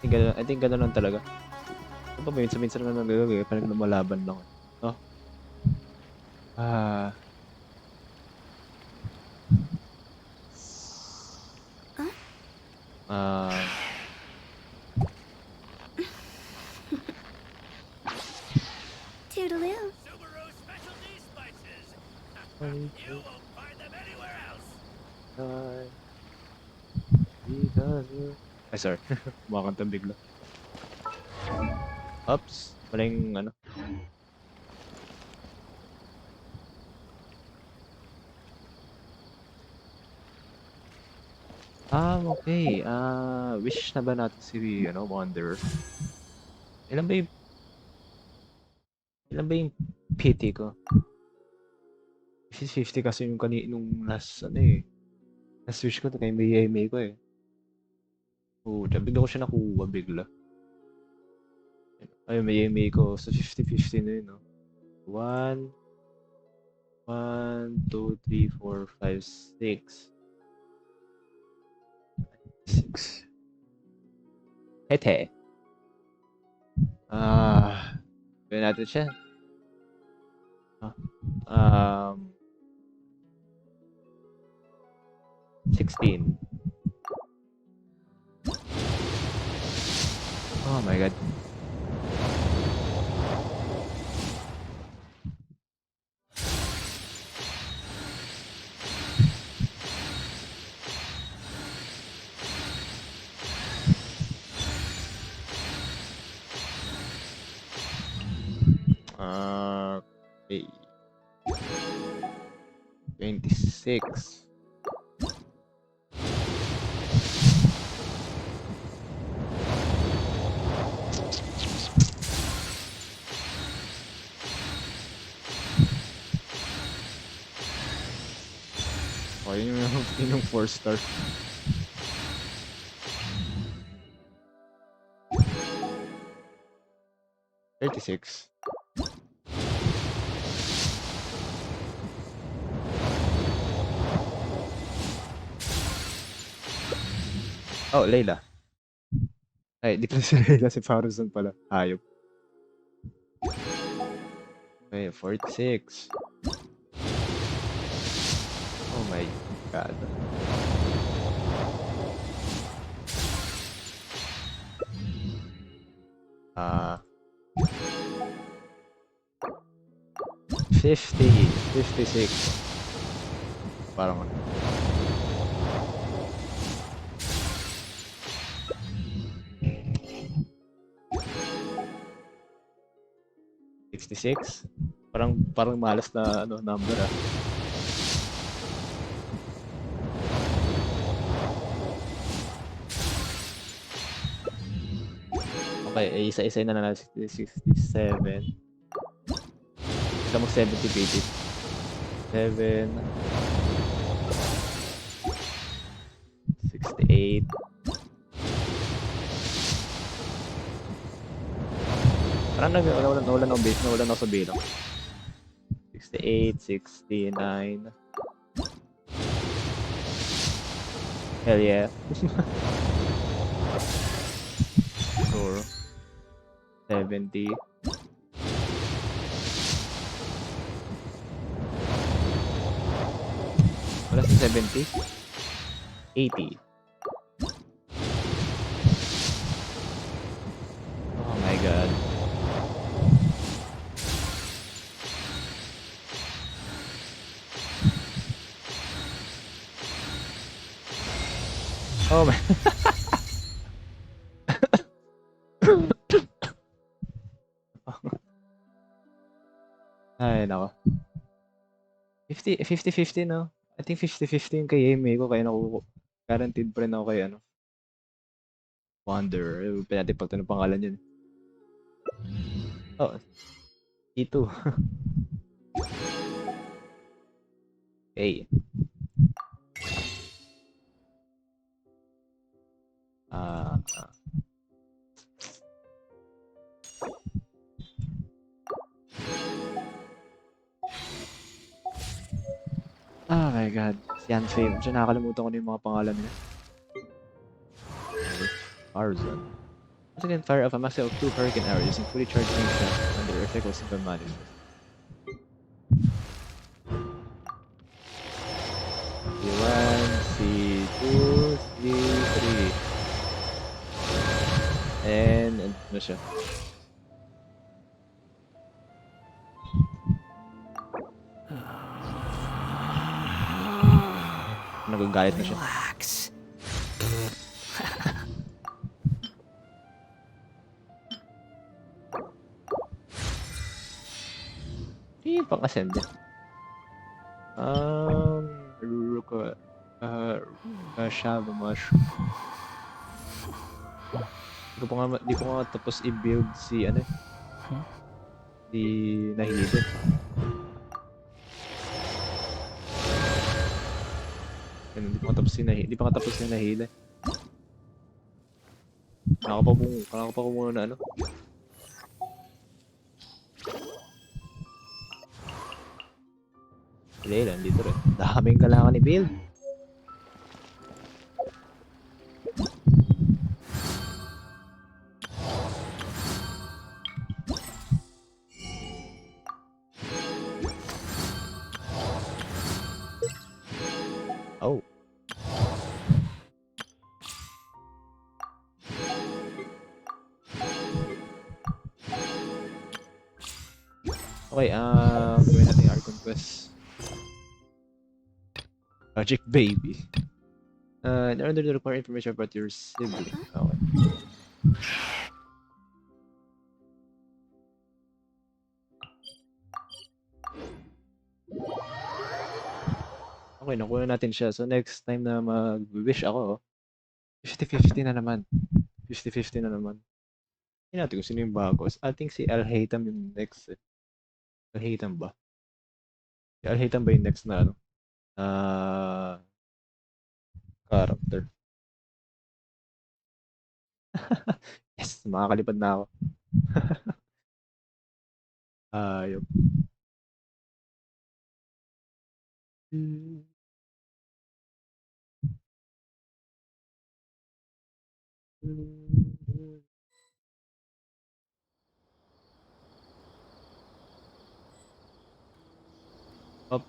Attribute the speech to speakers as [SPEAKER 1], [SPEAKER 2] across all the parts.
[SPEAKER 1] I think ganun lang talaga. Ano ba, minsan naman nagagawin, parang lumalaban lang. No? Ah,
[SPEAKER 2] Huh?
[SPEAKER 1] ah,
[SPEAKER 2] Toodaloo.
[SPEAKER 3] Subaru specialty spices. You
[SPEAKER 1] ay,
[SPEAKER 3] won't find them anywhere else.
[SPEAKER 1] ay, ay, sorry. Kumakanta bigla. Oops, maling ano. Okay. Wish na ba natin si, Wanderer? Ilan ba yung, ilan ba yung pity ko? 50 kasi yung nung last, last wish ko, kay May ko eh. Oo, bigla ko siya nakuha bigla. Ay, May ko. So, 50-50 na yun, no? 1, 1, 2, 3, 4, 5, 6. 6. Hete. Gawin natin siya. Ah, 16. Oh my god. Okay. 26. Oh, yun yung 4 star. 36. Oh, Layla. Ay, di pala si Layla, si Faruzan pala. Hayop. Okay, 46. Oh my god. Ah, 50. 56. Parang 66. Parang malas na number ah. Okay, isa-isa na lang 67. Ito mo 70 80. 7, 68. Parang nawalan ako sa bilang. 68, 69. Hell yeah. Sure. 70. Wala sa 70. 80. Oh my god. Oh my. Ay, nako. 50-50, no? I think 50-50 yung kay Amy ko, kaya guaranteed pa rin ako kay Wanderer. Pwede natin pagtanong pangalan yun. Oh, E2. Okay. Ah, oh my god. Si Anfame. Siya nakakalimutan ko na yung mga pangalan niya. Tarzan. Once again, fire off a maximum of 2 hurricane arrows using fully charged range shots under Earthquake Simple Management. C1, C2, C3. And ano siya? Nagagalit na siya.
[SPEAKER 2] Relax.
[SPEAKER 1] Hindi pang-ascend. Ruka, Shava Mushroom. Di ko nga tapos i-build si ano di nahilid. Di pa nga tapos si nahilid. Kailangan pa muna na ano. Hindi lang, dito rin. Daming kailangan i-build. Oh. Okay, gawin natin our conquest. Project Baby. In order to require information about your sibling. Okay. Okay, nakuha natin siya. So next time na mag-wish ako, 50-50 na naman. 50-50 na naman. Hindi natin kung sino yung bago. I think si Alhaitham yung next eh. Alhaitham ba? Si Alhaitham ba yung next na ano? Character. Yes, makakalipad na ako. Ayop. Up.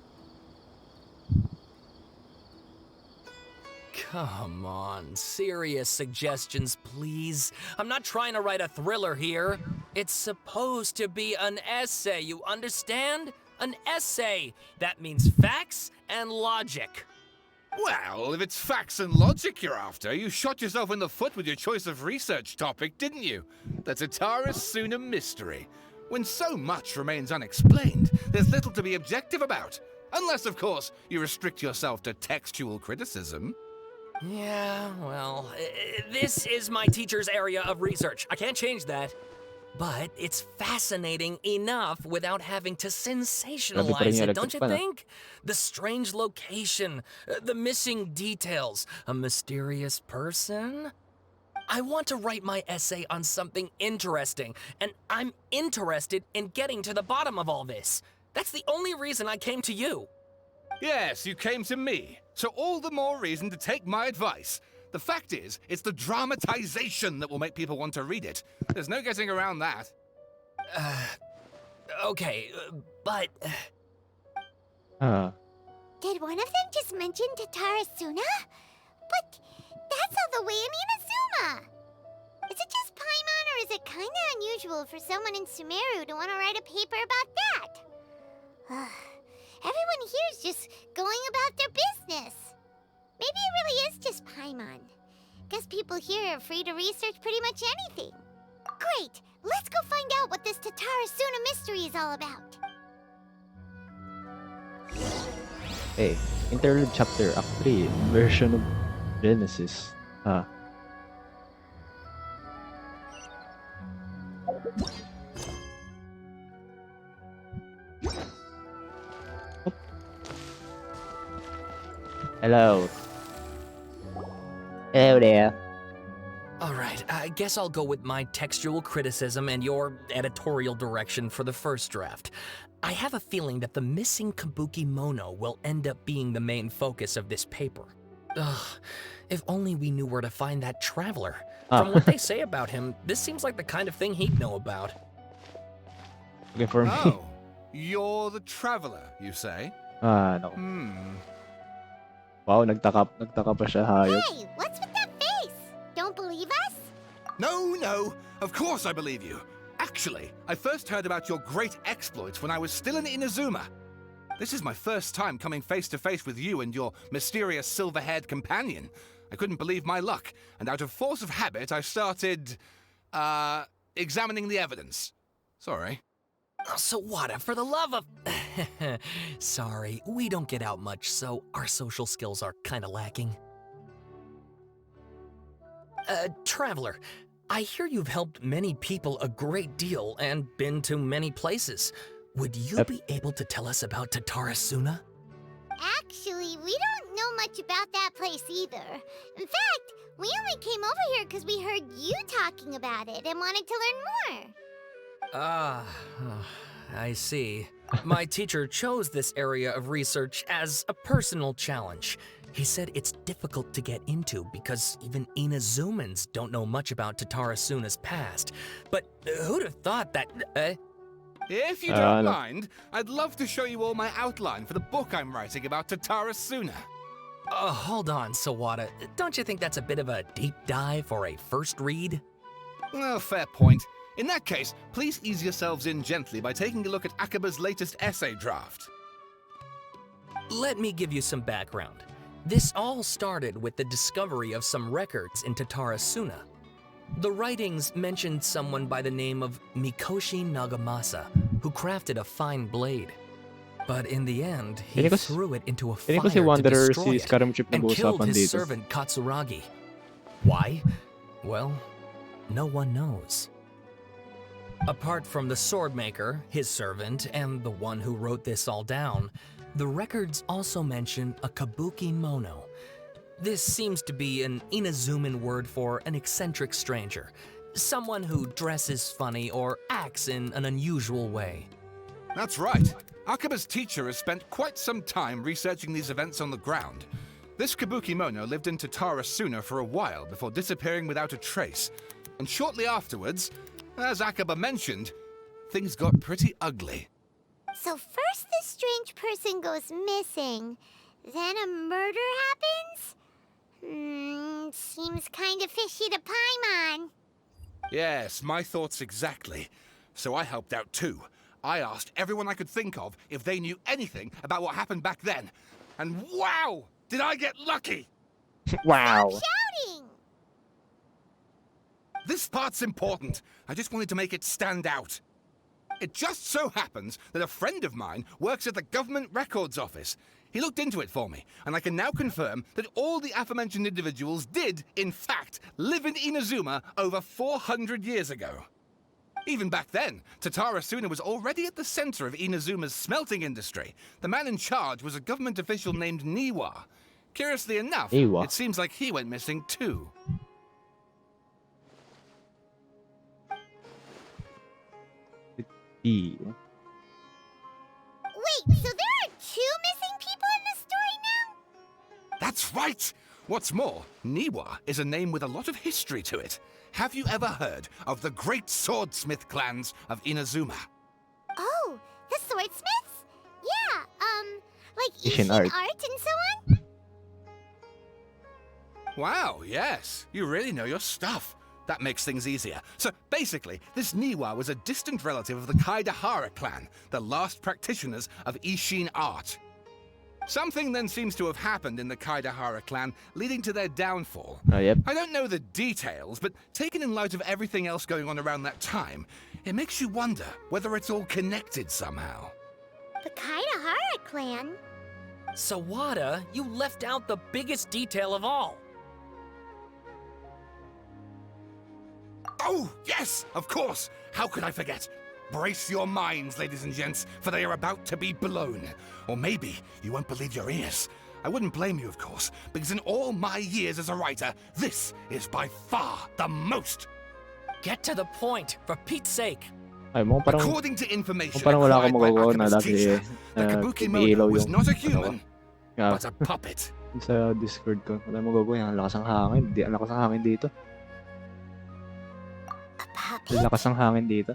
[SPEAKER 2] Come on, serious suggestions, please. I'm not trying to write a thriller here. It's supposed to be an essay, you understand? An essay. That means facts and logic.
[SPEAKER 3] Well, if it's facts and logic you're after, you shot yourself in the foot with your choice of research topic, didn't you? The Tatara Suna mystery. When so much remains unexplained, there's little to be objective about. Unless, of course, you restrict yourself to textual criticism.
[SPEAKER 2] Yeah, well, this is my teacher's area of research. I can't change that. But it's fascinating enough without having to sensationalize it, don't you think? The strange location, the missing details, a mysterious person. I want to write my essay on something interesting, and I'm interested in getting to the bottom of all this. That's the only reason I came to you.
[SPEAKER 3] Yes, you came to me, so all the more reason to take my advice. The fact is, it's the dramatization that will make people want to read it. There's no getting around that.
[SPEAKER 2] Okay, but...
[SPEAKER 4] Did one of them just mention Tatara Suna? But that's all the way in Inazuma! Is it just Paimon, or is it kinda unusual for someone in Sumeru to want to write a paper about that? Everyone here's just going about their business. Maybe it really is just Paimon. Guess people here are free to research pretty much anything. Great! Let's go find out what this Tatara Suna mystery is all about.
[SPEAKER 1] Hey, Interlude Chapter, Act 3, version of Genesis. Hello. Hello there.
[SPEAKER 2] Alright, I guess I'll go with my textual criticism and your editorial direction for the first draft. I have a feeling that the missing Kabuki Mono will end up being the main focus of this paper. Ugh, if only we knew where to find that traveler.
[SPEAKER 1] Ah.
[SPEAKER 2] From what they say about him, this seems like the kind of thing he'd know about.
[SPEAKER 1] Okay, for me.
[SPEAKER 3] Oh, you're the traveler, you say?
[SPEAKER 1] No. Wow, nagtaka pa siya, hayop.
[SPEAKER 4] Hey, what's with that face? Don't believe us?
[SPEAKER 3] No, of course I believe you. Actually, I first heard about your great exploits when I was still in Inazuma. This is my first time coming face to face with you and your mysterious silver-haired companion. I couldn't believe my luck, and out of force of habit, I started, examining the evidence. Sorry.
[SPEAKER 2] Oh, Sawada, for the love of... Sorry, we don't get out much, so our social skills are kinda lacking. Traveler, I hear you've helped many people a great deal and been to many places. Would you
[SPEAKER 1] Yep.
[SPEAKER 2] be able to tell us about Tatarasuna?
[SPEAKER 4] Actually, we don't know much about that place either. In fact, we only came over here because we heard you talking about it and wanted to learn more.
[SPEAKER 2] Ah, I see. My teacher chose this area of research as a personal challenge. He said it's difficult to get into because even Inazumans don't know much about Tatarasuna's past. But who'd have thought that...
[SPEAKER 3] If you don't
[SPEAKER 1] no.
[SPEAKER 3] mind, I'd love to show you all my outline for the book I'm writing about Tatarasuna.
[SPEAKER 2] Hold on, Sawada. Don't you think that's a bit of a deep dive for a first read?
[SPEAKER 3] Well, fair point. In that case, please ease yourselves in gently by taking a look at Akaba's latest essay draft.
[SPEAKER 2] Let me give you some background. This all started with the discovery of some records in Tatarasuna. The writings mentioned someone by the name of Mikoshi Nagamasa, who crafted a fine blade. But in the end, he
[SPEAKER 1] Feeling ko si-
[SPEAKER 2] threw it into a fire
[SPEAKER 1] Feeling ko si
[SPEAKER 2] to
[SPEAKER 1] Wanderer
[SPEAKER 2] destroy
[SPEAKER 1] si
[SPEAKER 2] it
[SPEAKER 1] Scarum Chip
[SPEAKER 2] and killed
[SPEAKER 1] nag-uusapan
[SPEAKER 2] his
[SPEAKER 1] dito.
[SPEAKER 2] servant Katsuragi. Why? Well, no one knows. Apart from the swordmaker, his servant, and the one who wrote this all down, the records also mention a kabuki mono. This seems to be an Inazuman word for an eccentric stranger, someone who dresses funny or acts in an unusual way.
[SPEAKER 3] That's right. Akaba's teacher has spent quite some time researching these events on the ground. This Kabukimono lived in Tatarasuna for a while before disappearing without a trace. And shortly afterwards, as Akaba mentioned, things got pretty ugly.
[SPEAKER 4] So first this strange person goes missing, then a murder happens? Seems kinda fishy to Paimon.
[SPEAKER 3] Yes, my thoughts exactly. So I helped out too. I asked everyone I could think of if they knew anything about what happened back then. And wow, did I get lucky!
[SPEAKER 1] Wow.
[SPEAKER 4] Shouting!
[SPEAKER 3] This part's important. I just wanted to make it stand out. It just so happens that a friend of mine works at the Government Records Office. He looked into it for me, and I can now confirm that all the aforementioned individuals did, in fact, live in Inazuma over 400 years ago. Even back then, Tatarasuna was already at the center of Inazuma's smelting industry. The man in charge was a government official named Niwa. Curiously enough,
[SPEAKER 1] Niwa.
[SPEAKER 3] it seems like he went missing too.
[SPEAKER 1] E.
[SPEAKER 4] Wait, so there are two missing people in the story now?
[SPEAKER 3] That's right! What's more, Niwa is a name with a lot of history to it. Have you ever heard of the great swordsmith clans of Inazuma?
[SPEAKER 4] Oh, the swordsmiths? Yeah, like
[SPEAKER 1] Ishin
[SPEAKER 4] Ishin
[SPEAKER 1] art.
[SPEAKER 4] art and so on?
[SPEAKER 3] Wow, yes. You really know your stuff. That makes things easier. So basically, this Niwa was a distant relative of the Kaidahara clan, the last practitioners of Ishin art. Something then seems to have happened in the Kaidahara clan, leading to their downfall.
[SPEAKER 1] Yep.
[SPEAKER 3] I don't know the details, but taken in light of everything else going on around that time, it makes you wonder whether it's all connected somehow.
[SPEAKER 4] The Kaidahara clan?
[SPEAKER 2] Sawada, you left out the biggest detail of all.
[SPEAKER 3] Oh, yes, of course. How could I forget? Brace your minds, ladies and gents, for they are about to be blown. Or maybe you won't believe your ears. I wouldn't blame you, of course, because in all my years as a writer, this is by far the most.
[SPEAKER 2] Get to the point, for Pete's sake.
[SPEAKER 1] Ay, mo parang,
[SPEAKER 3] According to information
[SPEAKER 1] parang wala akong
[SPEAKER 3] acquired by
[SPEAKER 1] magagawa na
[SPEAKER 3] Akaba's
[SPEAKER 1] lagi
[SPEAKER 3] teacher, the
[SPEAKER 1] nag-ilaw
[SPEAKER 3] Kabukimono was
[SPEAKER 1] yung
[SPEAKER 3] not a
[SPEAKER 1] ano ko.
[SPEAKER 3] human,
[SPEAKER 1] Yeah.
[SPEAKER 3] but a puppet.
[SPEAKER 1] Sa Discord ko. Wala mo gagawin. Ang lakas ng hangin. Ang lakas ng hangin dito.
[SPEAKER 4] A puppet?
[SPEAKER 1] Ang lakas ng hangin dito.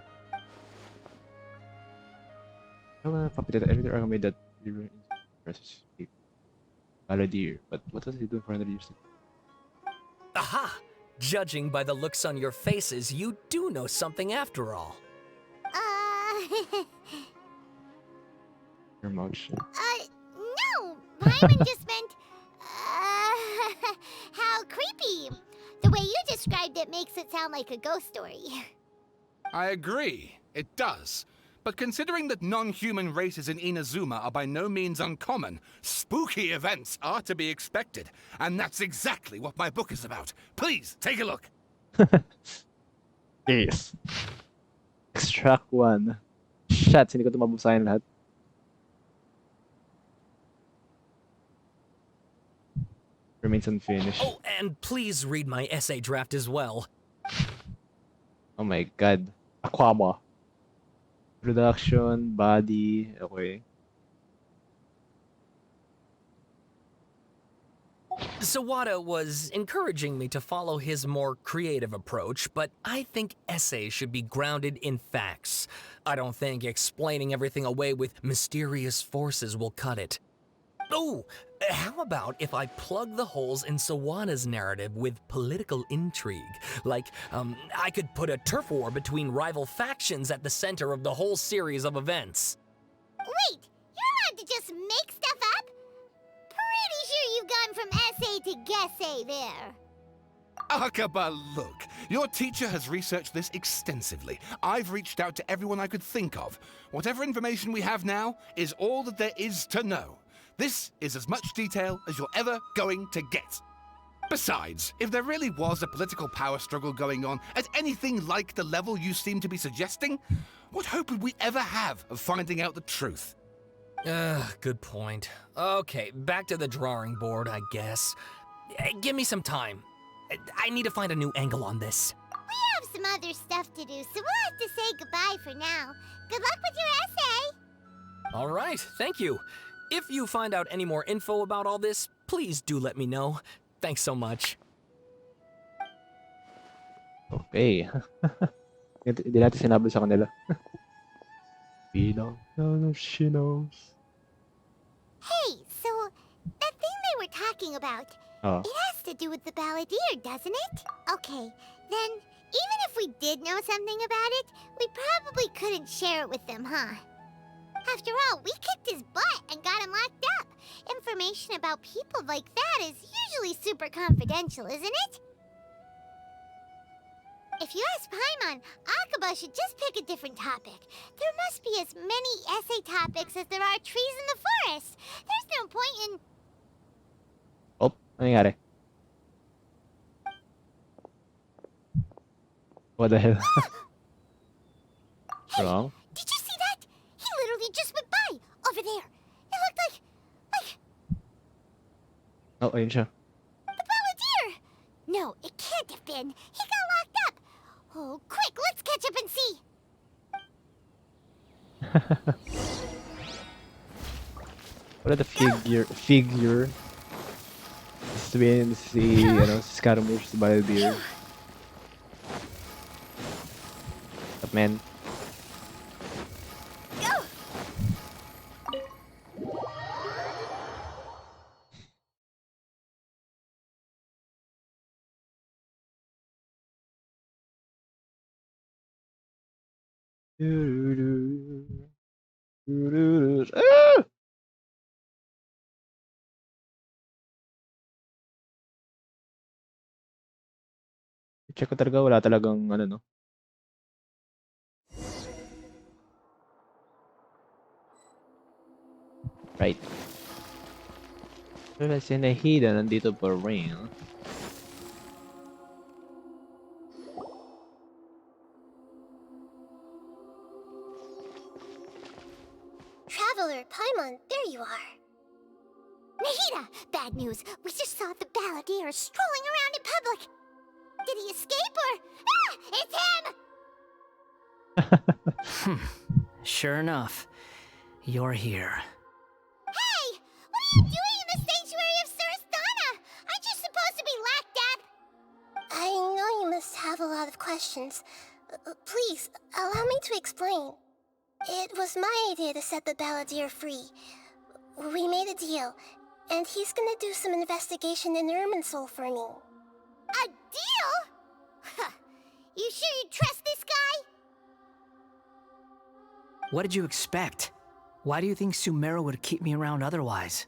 [SPEAKER 1] Ano puppet that every made that versus Balladeer. But what does he do for 100 years?
[SPEAKER 2] Aha! Judging by the looks on your faces, you do know something after all.
[SPEAKER 1] Your motion.
[SPEAKER 4] No! Paimon just meant, how creepy. The way you described it makes it sound like a ghost story.
[SPEAKER 3] I agree, it does. But considering that non-human races in Inazuma are by no means uncommon, spooky events are to be expected. And that's exactly what my book is about. Please, take a look.
[SPEAKER 1] Yes. Extract 1. Shots, hindi ko ito mabasahin lahat. Remains unfinished.
[SPEAKER 2] Oh, and please read my essay draft as well.
[SPEAKER 1] Oh my god. Aquama. Production, body, okay.
[SPEAKER 2] Sawada was encouraging me to follow his more creative approach, but I think essays should be grounded in facts. I don't think explaining everything away with mysterious forces will cut it. Oh, how about if I plug the holes in Sawada's narrative with political intrigue? Like, I could put a turf war between rival factions at the center of the whole series of events.
[SPEAKER 4] Wait, you're allowed to just make stuff up? Pretty sure you've gone from essay to guessay there.
[SPEAKER 3] Akaba, look. Your teacher has researched this extensively. I've reached out to everyone I could think of. Whatever information we have now is all that there is to know. This is as much detail as you're ever going to get. Besides, if there really was a political power struggle going on at anything like the level you seem to be suggesting, what hope would we ever have of finding out the truth?
[SPEAKER 2] Good point. Okay, back to the drawing board, I guess. Give me some time. I need to find a new angle on this.
[SPEAKER 4] We have some other stuff to do, so we'll have to say goodbye for now. Good luck with your essay.
[SPEAKER 2] All right, thank you. If you find out any more info about all this, please do let me know. Thanks so much.
[SPEAKER 1] Okay. Hindi natin sinabi sa kanila. We don't know if she knows.
[SPEAKER 4] Hey, so that thing they were talking about,
[SPEAKER 1] Oh.
[SPEAKER 4] it has to do with the balladeer, doesn't it? Okay, then even if we did know something about it, we probably couldn't share it with them, huh? After all, we kicked his butt and got him locked up. Information about people like that is usually super confidential, isn't it? If you ask Paimon, Akaba should just pick a different topic. There must be as many essay topics as there are trees in the forest. There's no point in...
[SPEAKER 1] Oh, ano nangyari? What the hell?
[SPEAKER 4] Hey,
[SPEAKER 1] Wrong?
[SPEAKER 4] did you see that? He literally just went by, over there. It looked like
[SPEAKER 1] Oh, ayun siya.
[SPEAKER 4] the balladeer. No, it can't have been. He got locked up. Oh, quick, let's catch up and see.
[SPEAKER 1] What are the figure between si Scaramouche, si Balladeer. Up, man.
[SPEAKER 4] Go!
[SPEAKER 1] Ah! Check ko talaga, wala talagang ano, no? Right. Pero si Nahida nandito pa rin.
[SPEAKER 4] Traveler, Paimon, there you are. Nahida! Bad news. We just saw the balladeer strolling around in public. Did he escape or... Ah! It's him!
[SPEAKER 5] Sure enough, you're here.
[SPEAKER 4] Hey! What are you doing in the sanctuary of Sir
[SPEAKER 5] questions. Please, allow me to explain. It was my idea to set the balladeer free. We made a deal, and he's gonna do some investigation in Irminsul for me.
[SPEAKER 4] A deal? Huh. You sure you trust this guy?
[SPEAKER 2] What did you expect? Why do you think Sumeru would keep me around otherwise?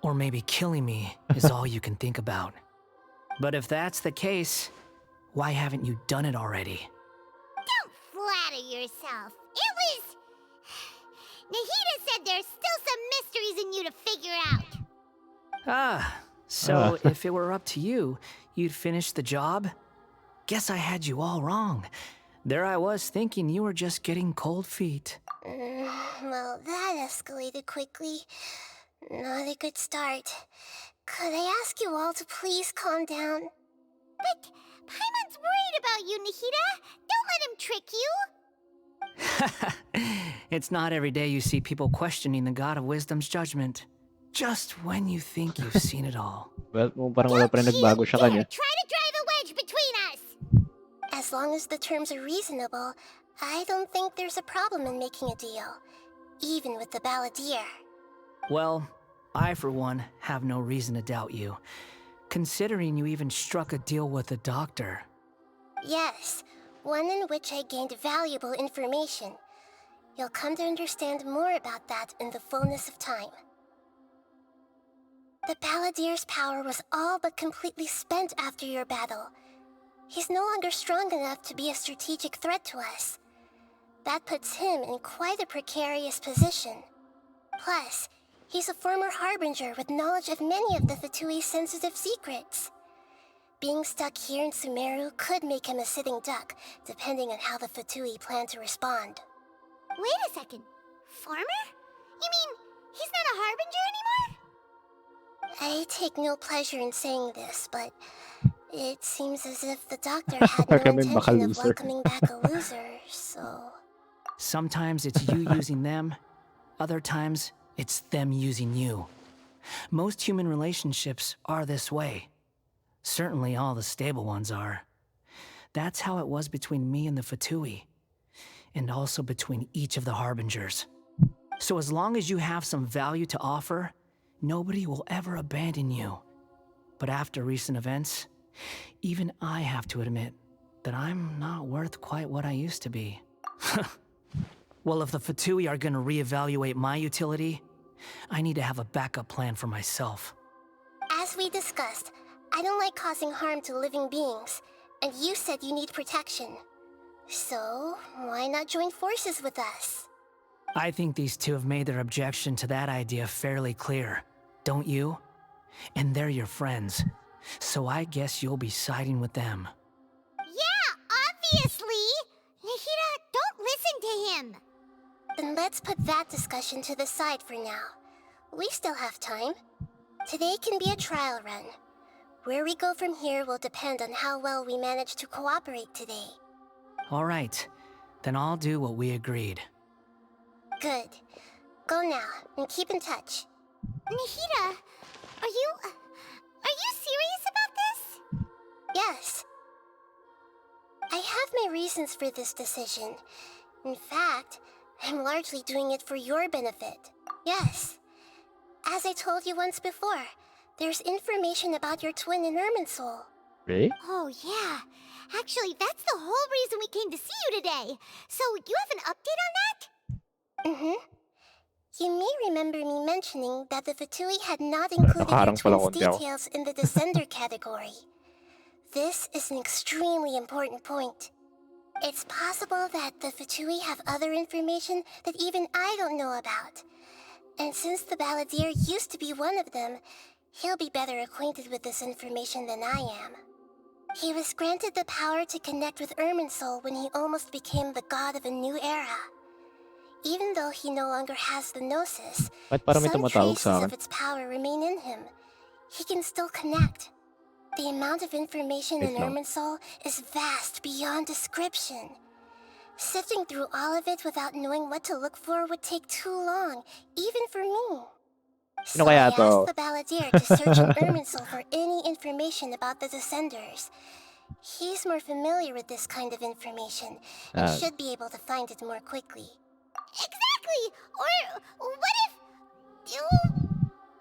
[SPEAKER 2] Or maybe killing me is all you can think about. But if that's the case, why haven't you done it already?
[SPEAKER 4] Don't flatter yourself. It was... Nahida said there's still some mysteries in you to figure out.
[SPEAKER 2] So if it were up to you, you'd finish the job? Guess I had you all wrong. There I was thinking you were just getting cold feet.
[SPEAKER 5] Well, that escalated quickly. Not a good start. Could I ask you all to please calm down?
[SPEAKER 4] But Paimon's worried about you, Nahida. Don't let him trick you.
[SPEAKER 2] It's not every day you see people questioning the God of Wisdom's judgment. Just when you think you've seen it all.
[SPEAKER 1] Well, parang wala pa rin nagbago sa kanya.
[SPEAKER 4] Try to drive a wedge between us.
[SPEAKER 5] As long as the terms are reasonable, I don't think there's a problem in making a deal. Even with the balladeer.
[SPEAKER 2] Well, I for one have no reason to doubt you. Considering you even struck a deal with the doctor.
[SPEAKER 5] Yes, one in which I gained valuable information. You'll come to understand more about that in the fullness of time. The balladeer's power was all but completely spent after your battle. He's no longer strong enough to be a strategic threat to us. That puts him in quite a precarious position. Plus, he's a former harbinger with knowledge of many of the Fatui's sensitive secrets. Being stuck here in Sumeru could make him a sitting duck, depending on how the Fatui plan to respond.
[SPEAKER 4] Wait a second. Farmer? You mean he's not a harbinger anymore?
[SPEAKER 5] I take no pleasure in saying this, but it seems as if the doctor had no intention of welcoming back a loser, so...
[SPEAKER 2] Sometimes it's you using them, other times it's them using you. Most human relationships are this way. Certainly all the stable ones are. That's how it was between me and the Fatui, and also between each of the harbingers. So as long as you have some value to offer, nobody will ever abandon you. But after recent events, even I have to admit that I'm not worth quite what I used to be. Well, if the Fatui are gonna reevaluate my utility, I need to have a backup plan for myself.
[SPEAKER 5] As we discussed, I don't like causing harm to living beings, and you said you need protection. So, why not join forces with us?
[SPEAKER 2] I think these two have made their objection to that idea fairly clear, don't you? And they're your friends, so I guess you'll be siding with them.
[SPEAKER 4] Yeah, obviously! Nahida, don't listen to him!
[SPEAKER 5] Then let's put that discussion to the side for now. We still have time. Today can be a trial run. Where we go from here will depend on how well we manage to cooperate today.
[SPEAKER 2] All right, then I'll do what we agreed.
[SPEAKER 5] Good. Go now, and keep in touch.
[SPEAKER 4] Nahida, are you serious about this?
[SPEAKER 5] Yes. I have my reasons for this decision. In fact, I'm largely doing it for your benefit. Yes. As I told you once before, there's information about your twin in Irminsul.
[SPEAKER 1] Really?
[SPEAKER 4] Oh, yeah. Actually, that's the whole reason we came to see you today. So, you have an update on that?
[SPEAKER 5] Mm-hmm. You may remember me mentioning that the Fatui had not included your
[SPEAKER 1] Nakaharang pala
[SPEAKER 5] twin's
[SPEAKER 1] konti ako.
[SPEAKER 5] details in the Descender category. This is an extremely important point. It's possible that the Fatui have other information that even I don't know about. And since the balladeer used to be one of them, he'll be better acquainted with this information than I am. He was granted the power to connect with Irminsul when he almost became the god of a new era. Even though he no longer has the Gnosis,
[SPEAKER 1] Ba't parang may
[SPEAKER 5] some
[SPEAKER 1] tumatawag sa
[SPEAKER 5] traces
[SPEAKER 1] akin?
[SPEAKER 5] of its power remain in him. He can still connect. The amount of information in
[SPEAKER 1] Wait lang.
[SPEAKER 5] Irminsul is vast beyond description. Sifting through all of it without knowing what to look for would take too long, even for me. So I
[SPEAKER 1] kaya
[SPEAKER 5] asked
[SPEAKER 1] to?
[SPEAKER 5] the balladeer to search in Irminsul for any information about the Descenders. He's more familiar with this kind of information and
[SPEAKER 1] Ah,
[SPEAKER 5] should be able to find it more quickly.
[SPEAKER 4] Exactly! Or what if... Oh,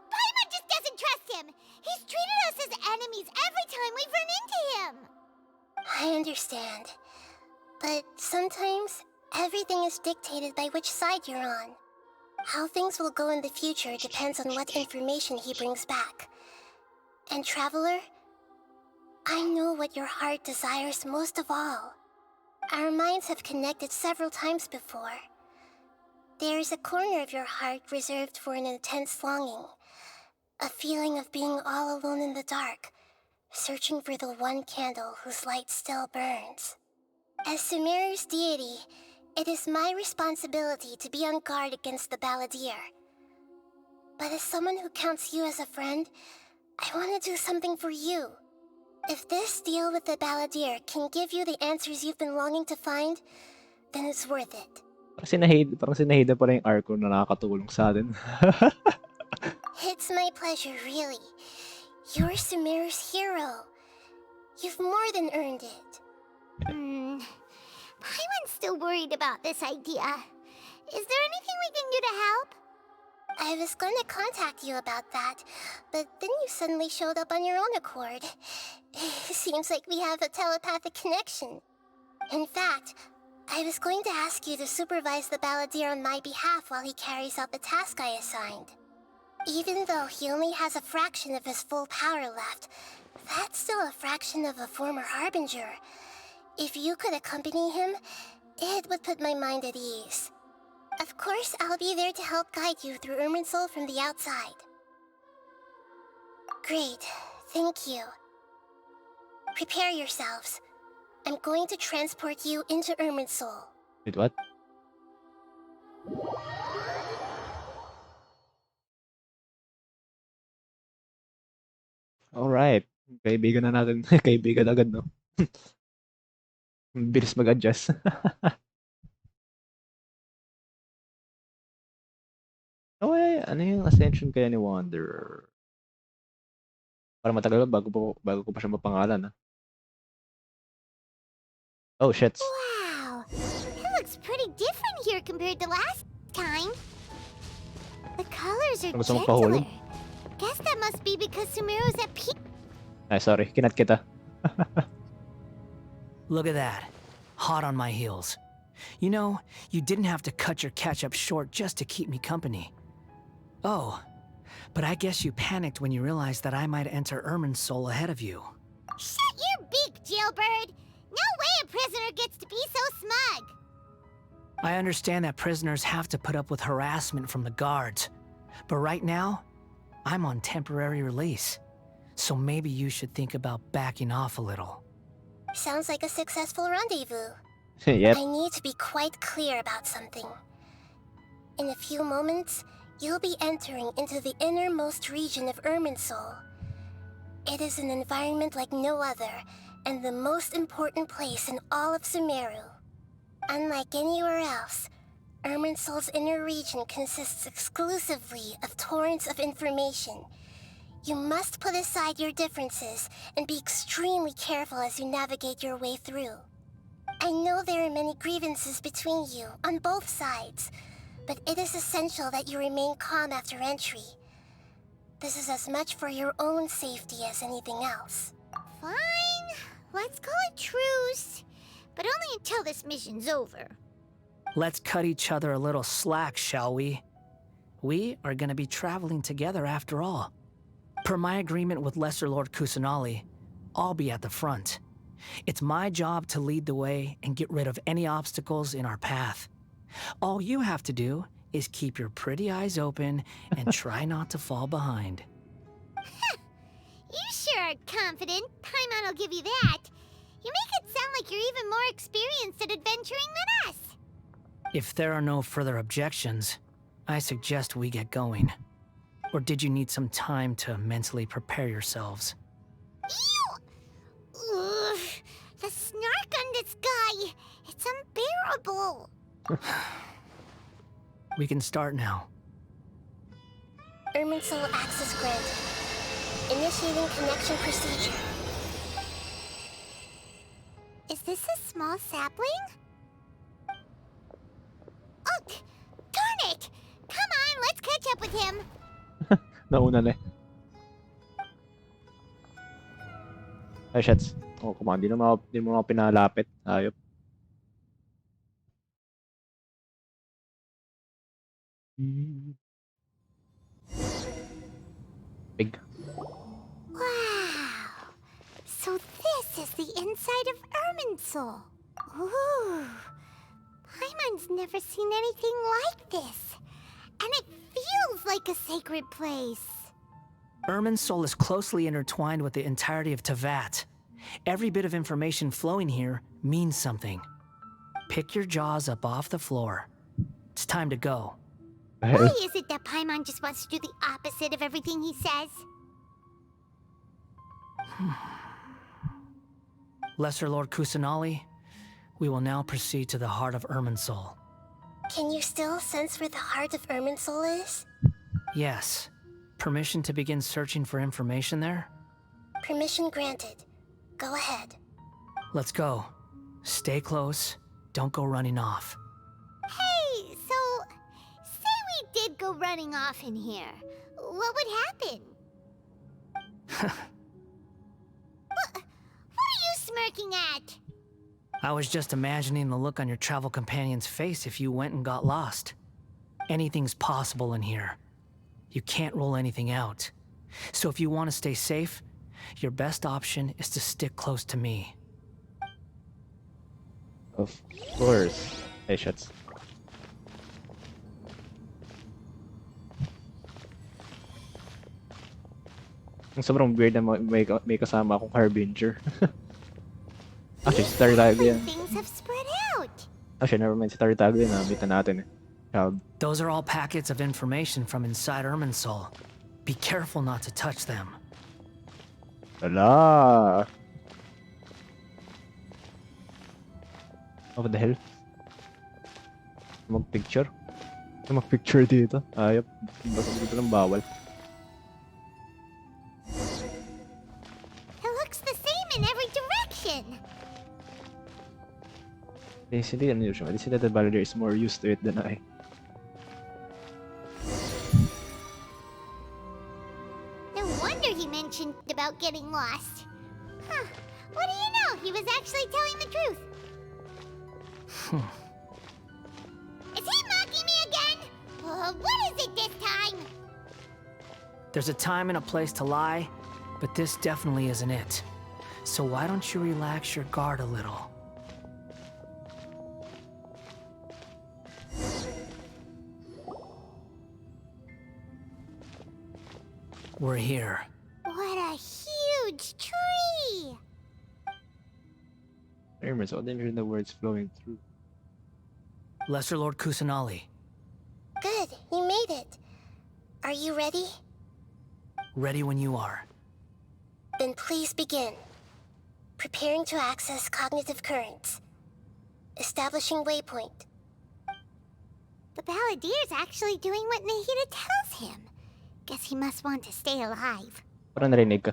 [SPEAKER 4] Paimon just doesn't trust him! He's treated us as enemies every time we've run into him!
[SPEAKER 5] I understand. But sometimes, everything is dictated by which side you're on. How things will go in the future depends on what information he brings back. And Traveler, I know what your heart desires most of all. Our minds have connected several times before. There is a corner of your heart reserved for an intense longing. A feeling of being all alone in the dark, searching for the one candle whose light still burns. As Sumeru's deity, it is my responsibility to be on guard against the Balladeer. But as someone who counts you as a friend, I want to do something for you. If this deal with the Balladeer can give you the answers you've been longing to find, then it's worth it.
[SPEAKER 1] parang sinahid na pala yung arco na nakakatulong sa atin.
[SPEAKER 5] It's my pleasure, really. You're Sumeru's hero. You've more than earned it.
[SPEAKER 4] Paimon's still worried about this idea. Is there anything we can do to help?
[SPEAKER 5] I was gonna contact you about that, but then you suddenly showed up on your own accord. Seems like we have a telepathic connection. In fact, I was going to ask you to supervise the Balladeer on my behalf while he carries out the task I assigned. Even though he only has a fraction of his full power left, that's still a fraction of a former Harbinger. If you could accompany him, it would put my mind at ease. Of course, I'll be there to help guide you through Irminsul from the outside. Great, thank you. Prepare yourselves. I'm going to transport you into Irminsul.
[SPEAKER 1] Wait, what? Alright. Kaibigan na natin. Kaibigan agad, no? Bilis mag-adjust. Okay, ano yung ascension kaya ni Wanderer? Para matagal bago ko pa siya mapangalan, ha? Oh, shits.
[SPEAKER 4] Wow, it looks pretty different here compared to last time. The colors are
[SPEAKER 1] Gusto mong pahulog?
[SPEAKER 4] gentler. Guess that must be because Sumeru's at peace.
[SPEAKER 1] Ay, sorry. Kinat kita.
[SPEAKER 2] Look at that. Hot on my heels. You know, you didn't have to cut your catch-up short just to keep me company. Oh, but I guess you panicked when you realized that I might enter Irminsul ahead of you.
[SPEAKER 4] Shut your beak, jailbird! No way a prisoner gets to be so smug!
[SPEAKER 2] I understand that prisoners have to put up with harassment from the guards, but right now, I'm on temporary release. So maybe you should think about backing off a little.
[SPEAKER 5] Sounds like a successful rendezvous.
[SPEAKER 1] Yep.
[SPEAKER 5] I need to be quite clear about something. In a few moments, you'll be entering into the innermost region of Irminsul. It is an environment like no other, and the most important place in all of Sumeru. Unlike anywhere else, Irminsul's inner region consists exclusively of torrents of information. You must put aside your differences and be extremely careful as you navigate your way through. I know there are many grievances between you, on both sides, but it is essential that you remain calm after entry. This is as much for your own safety as anything else.
[SPEAKER 4] Fine, let's call it truce. But only until this mission's over.
[SPEAKER 2] Let's cut each other a little slack, shall we? We are gonna be traveling together after all. Per my agreement with Lesser Lord Kusanali, I'll be at the front. It's my job to lead the way and get rid of any obstacles in our path. All you have to do is keep your pretty eyes open and try not to fall behind.
[SPEAKER 4] You sure are confident. Paimon will give you that. You make it sound like you're even more experienced at adventuring than us.
[SPEAKER 2] If there are no further objections, I suggest we get going. Or did you need some time to mentally prepare yourselves?
[SPEAKER 4] Ew! Ugh, the snark on this guy. It's unbearable.
[SPEAKER 2] We can start now.
[SPEAKER 5] Irminsul access granted. Initiating connection procedure.
[SPEAKER 4] this a small sapling? Oh, darn it! Come on, let's catch up with him.
[SPEAKER 1] Nauna na eh. Ay, shots. Oh, come on. Di mo ako pinalapit. Ayop. Big.
[SPEAKER 4] Wow. So this is the inside of Irminsul. Ooh. Paimon's never seen anything like this. And it feels like a sacred place.
[SPEAKER 6] Irminsul is closely intertwined with the entirety of Teyvat. Every bit of information flowing here means something. Pick your jaws up off the floor. It's time to go.
[SPEAKER 4] Why is it that Paimon just wants to do the opposite of everything he says?
[SPEAKER 6] Lesser Lord Kusanali, we will now proceed to the heart of Irminsul.
[SPEAKER 5] Can you still sense where the heart of Irminsul is?
[SPEAKER 6] Yes. Permission to begin searching for information there?
[SPEAKER 5] Permission granted. Go ahead.
[SPEAKER 6] Let's go. Stay close. Don't go running off.
[SPEAKER 4] Hey, so say we did go running off in here. What would happen? What are you smirking at?
[SPEAKER 6] I was just imagining the look on your travel companion's face if you went and got lost. Anything's possible in here. You can't rule anything out. So if you want to stay safe, your best option is to stick close to me.
[SPEAKER 1] Of course. Hey, shots. Ang sobrang weird na may kasama akong Harbinger. Actually, si Tartago yan.
[SPEAKER 4] Things have spread out.
[SPEAKER 1] Actually, never mind. Si Tartago yan. Nakita natin eh. Child.
[SPEAKER 6] Those are all packets of information from inside Irminsul. Be careful not to touch them.
[SPEAKER 1] Ala! What the hell? Mag-picture? Mag-picture dito? Ayop. Basta dito lang bawal.
[SPEAKER 4] It looks the same in every direction.
[SPEAKER 1] It's hindi unusual. It's that the Balladeer is more used to it than I.
[SPEAKER 4] No wonder he mentioned about getting lost. Huh. What do you know? He was actually telling the truth. Is he mocking me again? What is it this time?
[SPEAKER 6] There's a time and a place to lie, but this definitely isn't it. So why don't you relax your guard a little? We're here.
[SPEAKER 4] What a huge tree!
[SPEAKER 1] Remember, so then hear the words flowing through.
[SPEAKER 6] Lesser Lord Kusanali,
[SPEAKER 5] Good, you made it. Are you ready?
[SPEAKER 6] ready when you are.
[SPEAKER 5] Then please begin. Preparing to access cognitive currents. Establishing waypoint.
[SPEAKER 4] The Balladier's actually doing what Nahida tells him. Guess he must want to stay alive.
[SPEAKER 1] Parang narinig ka.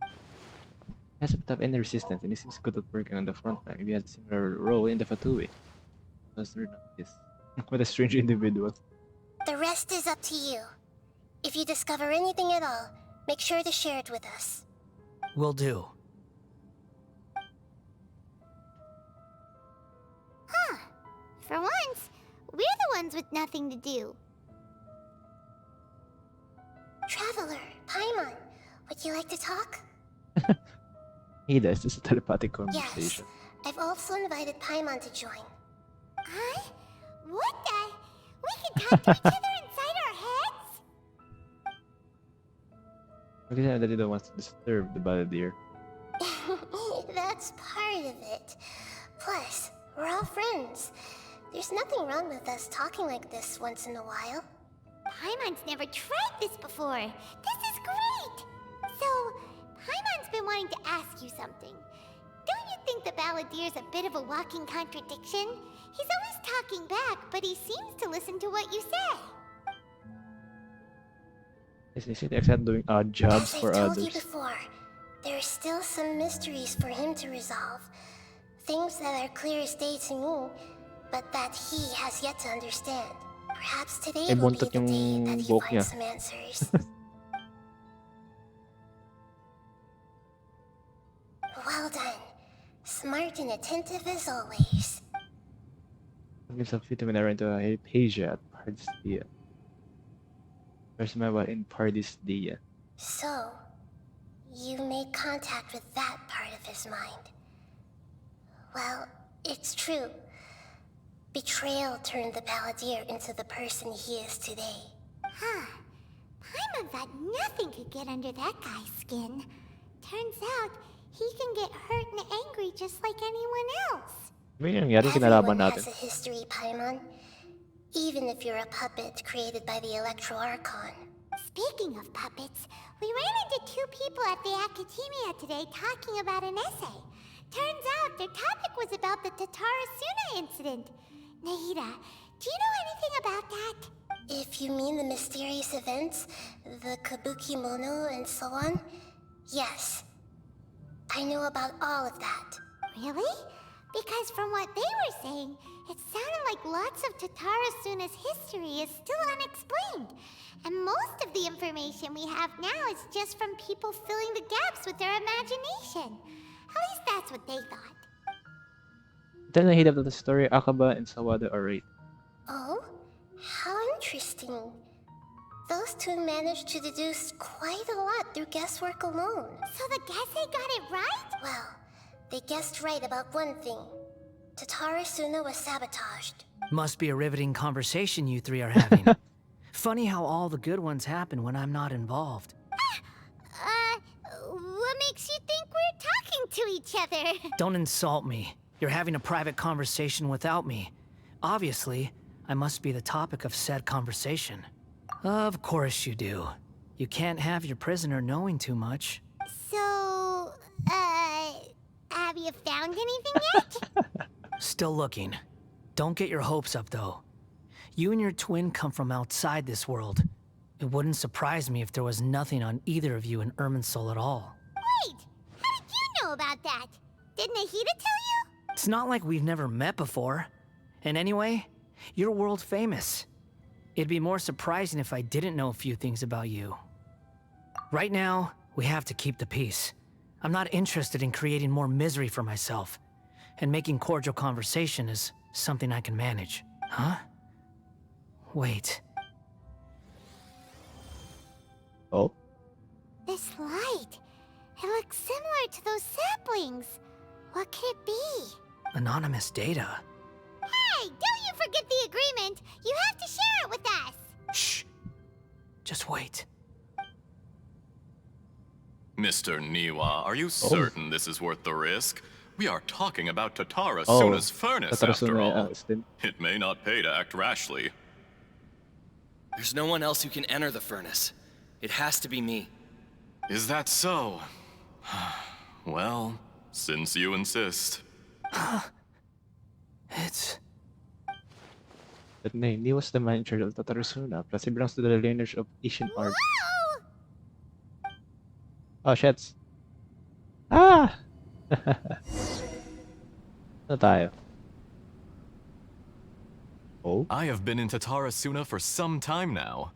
[SPEAKER 1] He has a bit of any resistance and he seems good at working on the front line. Maybe he has a similar role in the Fatui. Concerned of this. What a strange individual.
[SPEAKER 5] The rest is up to you. If you discover anything at all, make sure to share it with us.
[SPEAKER 6] Will do.
[SPEAKER 4] Huh. For once, we're the ones with nothing to do.
[SPEAKER 5] Traveler, Paimon, would you like to talk?
[SPEAKER 1] He does. It's a telepathic
[SPEAKER 5] Yes.
[SPEAKER 1] conversation.
[SPEAKER 5] I've also invited Paimon to join.
[SPEAKER 4] Huh? What the? We can talk to each other inside our heads?
[SPEAKER 1] Because that he don't want to disturb the Balladeer.
[SPEAKER 5] That's part of it. Plus, we're all friends. There's nothing wrong with us talking like this once in a while.
[SPEAKER 4] Paimon's never tried this before. This is great! So, Paimon's been wanting to ask you something. Don't you think the Balladier's a bit of a walking contradiction? He's always talking back, but he seems to listen to what you say.
[SPEAKER 1] Is he except doing odd jobs
[SPEAKER 5] As
[SPEAKER 1] for
[SPEAKER 5] I've told you
[SPEAKER 1] others?
[SPEAKER 5] before, There's still some mysteries for him to resolve. Things that are clear as day to me, but that he has yet to understand. Perhaps today
[SPEAKER 1] May
[SPEAKER 5] will be
[SPEAKER 1] buntot
[SPEAKER 5] the day
[SPEAKER 1] yung
[SPEAKER 5] that he
[SPEAKER 1] buhok niya.
[SPEAKER 5] finds some answers. Well done. Smart and attentive as always.
[SPEAKER 1] Gives a vitamin error into a Asia at Pardistia. Where's my what in Pardistia?
[SPEAKER 5] So, you made contact with that part of his mind. Well, it's true. Betrayal turned the Paladin into the person he is today.
[SPEAKER 4] Huh. Paimon thought nothing could get under that guy's skin. Turns out, he can get hurt and angry just like anyone else.
[SPEAKER 1] Ano yung nangyari kinalaban
[SPEAKER 5] Everyone
[SPEAKER 1] natin?
[SPEAKER 5] has a history, Paimon. Even if you're a puppet created by the Electro Archon.
[SPEAKER 4] Speaking of puppets, we ran into two people at the Academia today talking about an essay. Turns out their topic was about the Tatarasuna incident. Nahida, do you know anything about that?
[SPEAKER 5] If you mean the mysterious events, the Kabuki Mono and so on, yes. I know about all of that.
[SPEAKER 4] Really? Because from what they were saying, it sounded like lots of Tatarasuna's history is still unexplained. And most of the information we have now is just from people filling the gaps with their imagination. At least that's what they thought.
[SPEAKER 1] Tell Nahida that the story Akaba and Sawada are right.
[SPEAKER 5] Oh? How interesting. Those two managed to deduce quite a lot through guesswork alone.
[SPEAKER 4] So the Gese got it right?
[SPEAKER 5] Well, they guessed right about one thing. Tatarasuna was sabotaged.
[SPEAKER 6] Must be a riveting conversation you three are having. Funny how all the good ones happen when I'm not involved.
[SPEAKER 4] What makes you think we're talking to each other?
[SPEAKER 6] Don't insult me. You're having a private conversation without me. Obviously, I must be the topic of said conversation. Of course you do. You can't have your prisoner knowing too much.
[SPEAKER 4] So, have you found anything yet?
[SPEAKER 6] Still looking. Don't get your hopes up, though. You and your twin come from outside this world. It wouldn't surprise me if there was nothing on either of you in Irminsul at all.
[SPEAKER 4] Wait, how did you know about that? Did Nahida tell you?
[SPEAKER 6] It's not like we've never met before. And anyway, you're world famous. It'd be more surprising if I didn't know a few things about you. Right now, we have to keep the peace. I'm not interested in creating more misery for myself. And making cordial conversation is something I can manage. Huh? Wait.
[SPEAKER 1] Oh?
[SPEAKER 4] This light. It looks similar to those saplings. What could it be?
[SPEAKER 6] Anonymous data.
[SPEAKER 4] Hey, don't you forget the agreement. You have to share it with us.
[SPEAKER 6] Shh. Just wait.
[SPEAKER 7] Mr. Niwa, are you certain this is worth the risk? We are talking about Tatara
[SPEAKER 1] Oh,
[SPEAKER 7] Suna's furnace, after
[SPEAKER 1] Tatarasuna,
[SPEAKER 7] all.
[SPEAKER 1] Austin.
[SPEAKER 7] It may not pay to act rashly.
[SPEAKER 8] There's no one else who can enter the furnace. It has to be me.
[SPEAKER 7] Is that so? Well, since you insist.
[SPEAKER 6] It's...
[SPEAKER 1] That name, he was the manager of Tatarasuna, plus he belongs to the lineage of Asian art.
[SPEAKER 4] Whoa!
[SPEAKER 1] Oh, shits. Ah! Ano tayo? Oh?
[SPEAKER 7] I have been in Tatarasuna for some time now.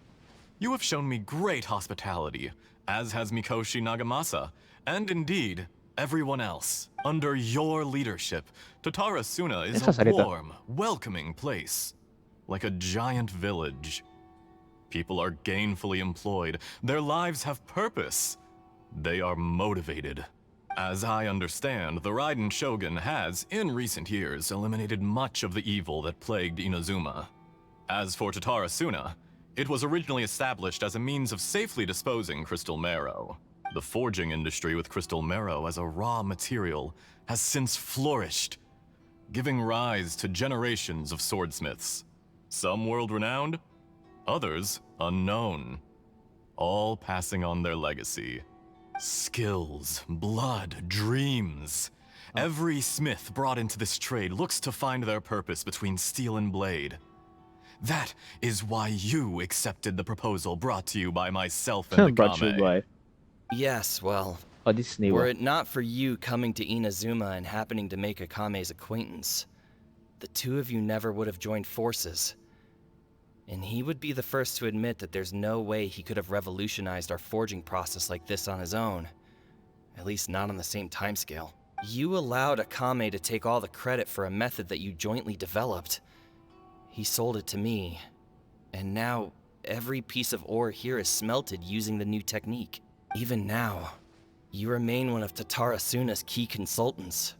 [SPEAKER 7] You have shown me great hospitality, as has Mikoshi Nagamasa, and indeed, everyone else. Under your leadership, Tatarasuna is
[SPEAKER 1] Esa
[SPEAKER 7] a
[SPEAKER 1] salita.
[SPEAKER 7] warm, welcoming place. Like a giant village. People are gainfully employed. Their lives have purpose. They are motivated. As I understand, the Raiden Shogun has, in recent years, eliminated much of the evil that plagued Inazuma. As for Tatarasuna, it was originally established as a means of safely disposing crystal marrow. The forging industry with crystal marrow as a raw material has since flourished, giving rise to generations of swordsmiths. Some world-renowned, others unknown, all passing on their legacy. Skills, blood, dreams. Every smith brought into this trade looks to find their purpose between steel and blade. That is why you accepted the proposal brought to you by myself and
[SPEAKER 1] Brought you
[SPEAKER 7] Akame.
[SPEAKER 1] by.
[SPEAKER 8] Yes, well,
[SPEAKER 1] Oh, this is
[SPEAKER 8] Were
[SPEAKER 1] Niwa.
[SPEAKER 8] it not for you coming to Inazuma and happening to make Akame's acquaintance, the two of you never would have joined forces. And he would be the first to admit that there's no way he could have revolutionized our forging process like this on his own. At least not on the same timescale. You allowed Akame to take all the credit for a method that you jointly developed. He sold it to me, and now every piece of ore here is smelted using the new technique. Even now, you remain one of Tatara Suna's key consultants,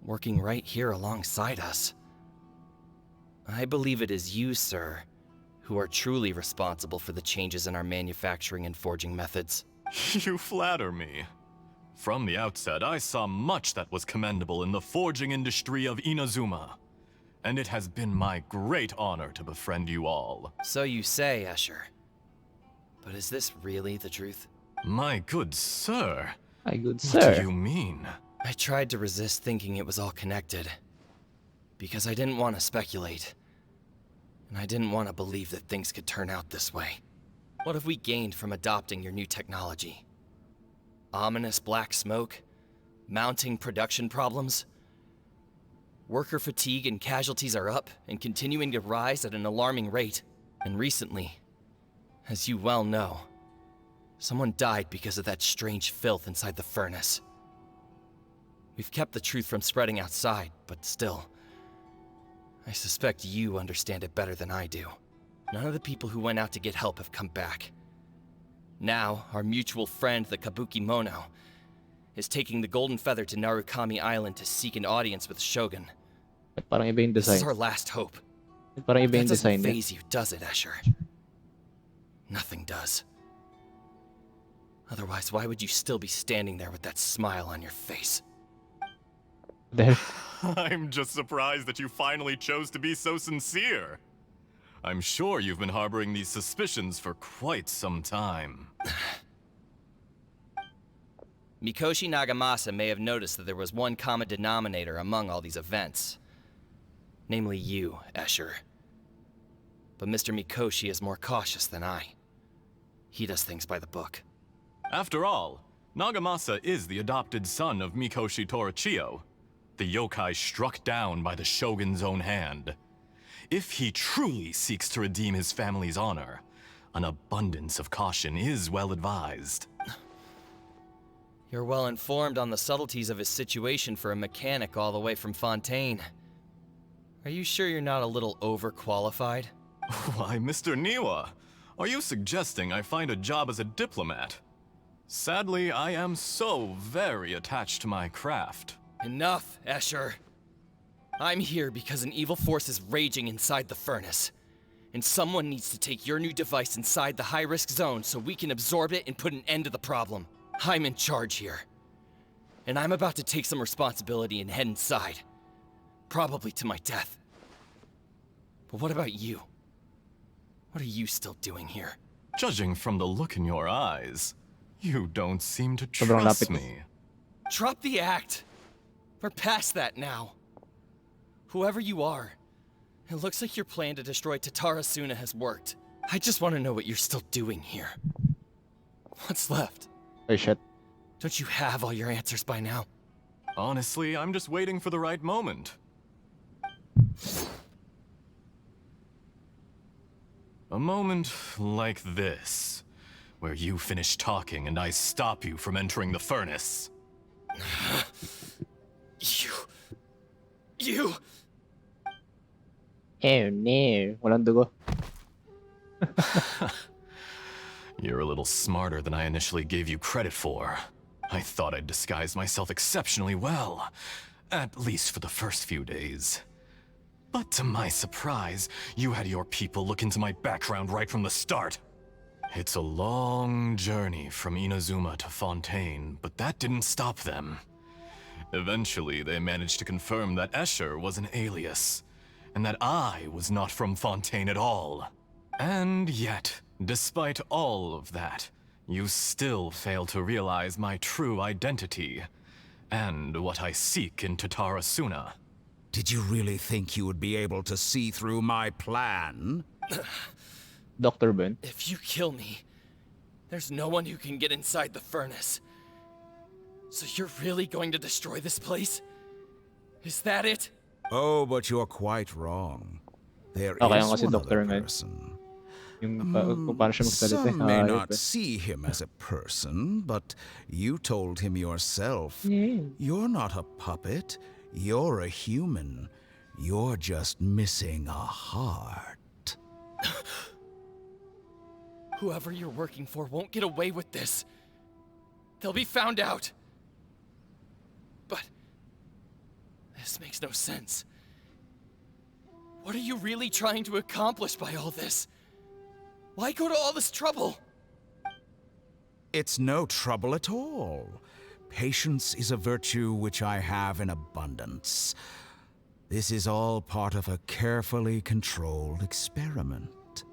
[SPEAKER 8] working right here alongside us. I believe it is you, sir, who are truly responsible for the changes in our manufacturing and forging methods.
[SPEAKER 7] You flatter me. From the outset, I saw much that was commendable in the forging industry of Inazuma. And it has been my great honor to befriend you all.
[SPEAKER 8] So you say, Escher. But is this really the truth?
[SPEAKER 7] My good sir.
[SPEAKER 1] My good
[SPEAKER 7] What
[SPEAKER 1] sir.
[SPEAKER 7] do you mean?
[SPEAKER 8] I tried to resist thinking it was all connected. Because I didn't want to speculate. And I didn't want to believe that things could turn out this way. What have we gained from adopting your new technology? Ominous black smoke? Mounting production problems? Worker fatigue and casualties are up and continuing to rise at an alarming rate. And recently, as you well know, someone died because of that strange filth inside the furnace. We've kept the truth from spreading outside, but still, I suspect you understand it better than I do. None of the people who went out to get help have come back. Now, our mutual friend, the Kabuki Mono, is taking the Golden Feather to Narukami Island to seek an audience with Shogun.
[SPEAKER 1] Parang iba yung
[SPEAKER 8] This is
[SPEAKER 1] design.
[SPEAKER 8] our last hope.
[SPEAKER 1] Parang iba
[SPEAKER 8] That
[SPEAKER 1] yung
[SPEAKER 8] doesn't
[SPEAKER 1] design niya.
[SPEAKER 8] faze you, does it, Escher? Nothing does. Otherwise, why would you still be standing there with that smile on your face?
[SPEAKER 1] Dahil,
[SPEAKER 7] I'm just surprised that you finally chose to be so sincere. I'm sure you've been harboring these suspicions for quite some time.
[SPEAKER 8] Mikoshi Nagamasa may have noticed that there was one common denominator among all these events. Namely you, Escher. But Mr. Mikoshi is more cautious than I. He does things by the book.
[SPEAKER 7] After all, Nagamasa is the adopted son of Mikoshi Torichio, the yokai struck down by the Shogun's own hand. If he truly seeks to redeem his family's honor, an abundance of caution is well advised.
[SPEAKER 8] You're well informed on the subtleties of his situation for a mechanic all the way from Fontaine. Are you sure you're not a little overqualified?
[SPEAKER 7] Why, Mr. Niwa, are you suggesting I find a job as a diplomat? Sadly, I am so very attached to my craft.
[SPEAKER 8] Enough, Escher. I'm here because an evil force is raging inside the furnace. And someone needs to take your new device inside the high-risk zone so we can absorb it and put an end to the problem. I'm in charge here. And I'm about to take some responsibility and head inside. Probably to my death. But what about you? What are you still doing here?
[SPEAKER 7] Judging from the look in your eyes, you don't seem to
[SPEAKER 1] Sobrang
[SPEAKER 7] trust
[SPEAKER 1] lapit mo.
[SPEAKER 7] me.
[SPEAKER 8] Drop the act! We're past that now. Whoever you are, it looks like your plan to destroy Tatara Suna has worked. I just want to know what you're still doing here. What's left?
[SPEAKER 1] oh shit.
[SPEAKER 8] Don't you have all your answers by now?
[SPEAKER 7] Honestly, I'm just waiting for the right moment. A moment like this, where you finish talking and I stop you from entering the furnace.
[SPEAKER 8] You...
[SPEAKER 1] Oh no. Walang dugo.
[SPEAKER 7] You're a little smarter than I initially gave you credit for. I thought I'd disguised myself exceptionally well, at least for the first few days. But to my surprise, you had your people look into my background right from the start. It's a long journey from Inazuma to Fontaine, but that didn't stop them. Eventually, they managed to confirm that Escher was an alias, and that I was not from Fontaine at all. And yet, despite all of that, you still fail to realize my true identity, and what I seek in Tatara Suna.
[SPEAKER 9] Did you really think you would be able to see through my plan?
[SPEAKER 1] Dr. Ben.
[SPEAKER 8] If you kill me, there's no one who can get inside the furnace. So you're really going to destroy this place? Is that it?
[SPEAKER 9] Oh, but you're quite wrong. There
[SPEAKER 1] Okay,
[SPEAKER 9] is
[SPEAKER 1] ang kasi
[SPEAKER 9] one
[SPEAKER 1] doktor
[SPEAKER 9] other
[SPEAKER 1] ngayon.
[SPEAKER 9] person.
[SPEAKER 1] Kung paano siya magsalita.
[SPEAKER 9] Some may
[SPEAKER 1] Hayop
[SPEAKER 9] not
[SPEAKER 1] eh.
[SPEAKER 9] see him as a person, but you told him yourself.
[SPEAKER 1] Yeah.
[SPEAKER 9] You're not a puppet. You're a human. You're just missing a heart.
[SPEAKER 8] Whoever you're working for won't get away with this. They'll be found out. But this makes no sense. What are you really trying to accomplish by all this? Why go to all this trouble?
[SPEAKER 9] It's no trouble at all. Patience is a virtue which I have in abundance. This is all part of a carefully controlled experiment.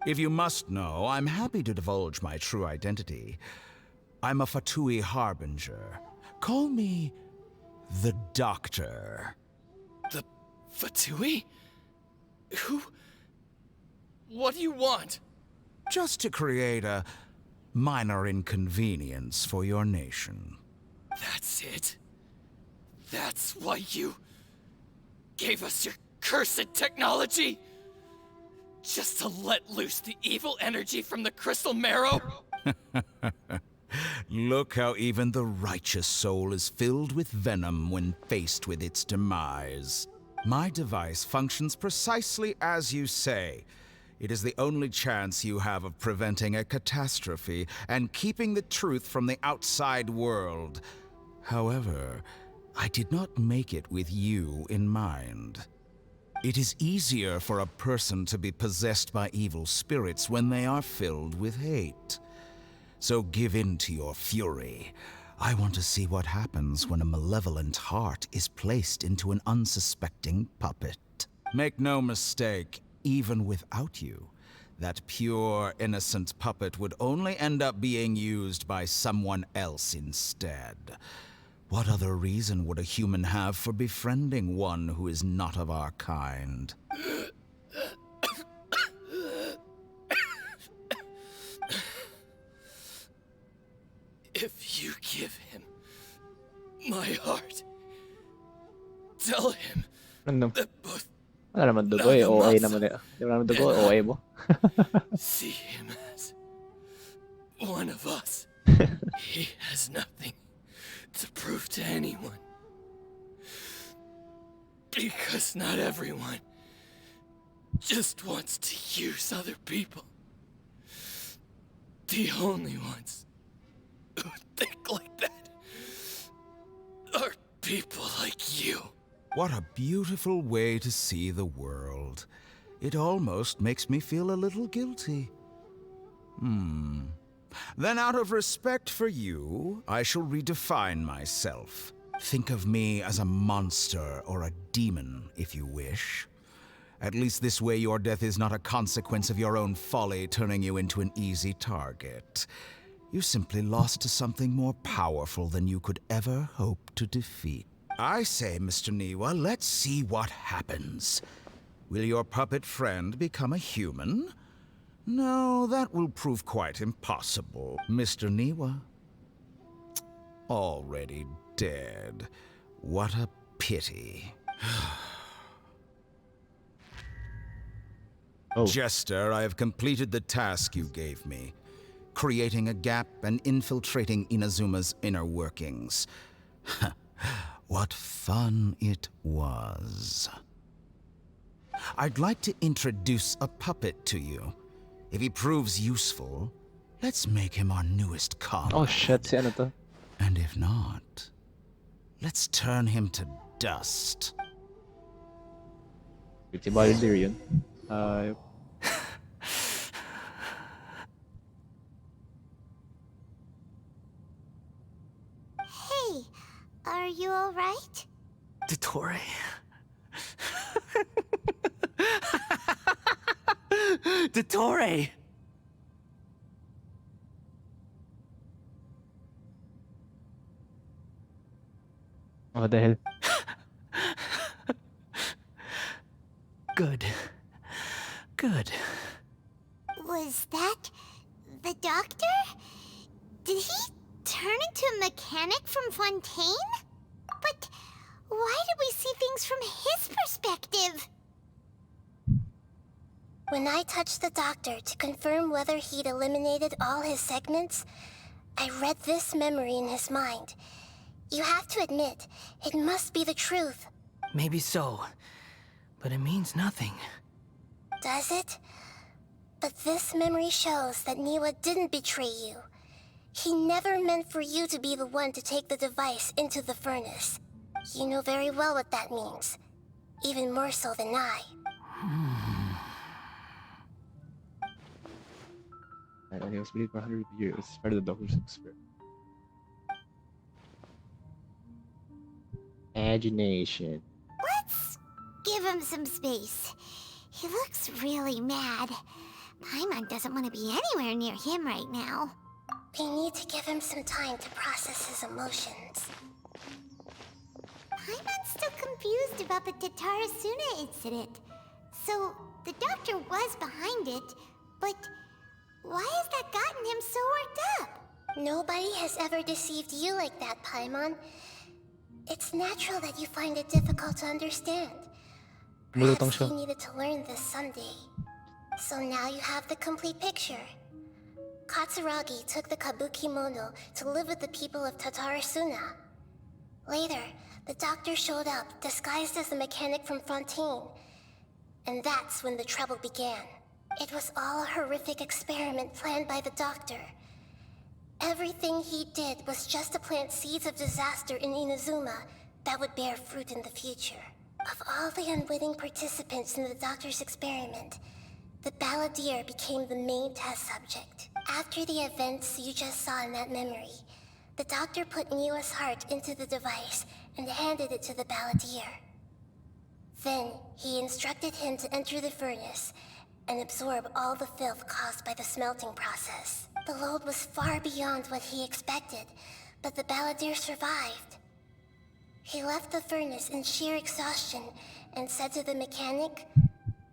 [SPEAKER 9] If you must know, I'm happy to divulge my true identity. I'm a Fatui harbinger. Call me the Doctor.
[SPEAKER 8] The Fatui? Who? What do you want?
[SPEAKER 9] Just to create a minor inconvenience for your nation.
[SPEAKER 8] That's it? That's why you gave us your cursed technology? Just to let loose the evil energy from the crystal marrow?
[SPEAKER 9] Look how even the righteous soul is filled with venom when faced with its demise. My device functions precisely as you say. It is the only chance you have of preventing a catastrophe and keeping the truth from the outside world. However, I did not make it with you in mind. It is easier for a person to be possessed by evil spirits when they are filled with hate. So give in to your fury. I want to see what happens when a malevolent heart is placed into an unsuspecting puppet. Make no mistake, even without you, that pure, innocent puppet would only end up being used by someone else instead. What other reason would a human have for befriending one who is not of our kind?
[SPEAKER 8] If you give him my heart, tell him
[SPEAKER 1] Ano?
[SPEAKER 8] that both
[SPEAKER 1] Wala naman dugo eh. OA naman eh. Di ba naman dugo? OA mo?
[SPEAKER 8] see him as one of us. He has nothing to prove to anyone. Because not everyone just wants to use other people. The only ones who think like that are people like you.
[SPEAKER 9] What a beautiful way to see the world. It almost makes me feel a little guilty. Then out of respect for you, I shall redefine myself. Think of me as a monster or a demon, if you wish. At least this way your death is not a consequence of your own folly turning you into an easy target. You simply lost to something more powerful than you could ever hope to defeat. I say, Mr. Niwa, let's see what happens. Will your puppet friend become a human? No, that will prove quite impossible. Mr. Niwa, already dead. What a pity.
[SPEAKER 1] Oh.
[SPEAKER 9] Jester, I have completed the task you gave me. Creating a gap and infiltrating Inazuma's inner workings. What fun it was. I'd like to introduce a puppet to you. If he proves useful, let's make him our newest comrade.
[SPEAKER 1] Oh shit, si ano to?
[SPEAKER 9] And if not, let's turn him to dust.
[SPEAKER 1] Si Baldir yun.
[SPEAKER 4] Hey, are you alright?
[SPEAKER 6] Dottore. Dottore!
[SPEAKER 1] What the hell?
[SPEAKER 6] Good. Good.
[SPEAKER 4] Was that the doctor? Did he turn into a mechanic? mechanic from Fontaine? But why do we see things from his perspective?
[SPEAKER 5] When I touched the doctor to confirm whether he'd eliminated all his segments, I read this memory in his mind. You have to admit, it must be the truth.
[SPEAKER 6] Maybe so, but it means nothing.
[SPEAKER 5] Does it? But this memory shows that Niwa didn't betray you. He never meant for you to be the one to take the device into the furnace. You know very well what that means. Even more so than I.
[SPEAKER 1] And he was believed for 100 years. Part of the doctor's experiment. Imagination.
[SPEAKER 4] Let's give him some space. He looks really mad. Paimon doesn't want to be anywhere near him right now.
[SPEAKER 5] We need to give him some time to process his emotions.
[SPEAKER 4] Paimon's still confused about the Tatarasuna incident. So, the doctor was behind it, but why has that gotten him so worked up?
[SPEAKER 5] Nobody has ever deceived you like that, Paimon. It's natural that you find it difficult to understand.
[SPEAKER 1] Mulutong
[SPEAKER 5] Perhaps
[SPEAKER 1] siya.
[SPEAKER 5] you needed to learn this someday. So now you have the complete picture. Katsuragi took the kabuki mono to live with the people of Tatarasuna. Later, the doctor showed up, disguised as the mechanic from Fontaine. And that's when the trouble began. It was all a horrific experiment planned by the doctor. Everything he did was just to plant seeds of disaster in Inazuma that would bear fruit in the future. Of all the unwitting participants in the doctor's experiment, the balladeer became the main test subject. After the events you just saw in that memory, the doctor put Niwa's heart into the device and handed it to the balladeer. Then, he instructed him to enter the furnace and absorb all the filth caused by the smelting process. The load was far beyond what he expected, but the balladeer survived. He left the furnace in sheer exhaustion and said to the mechanic,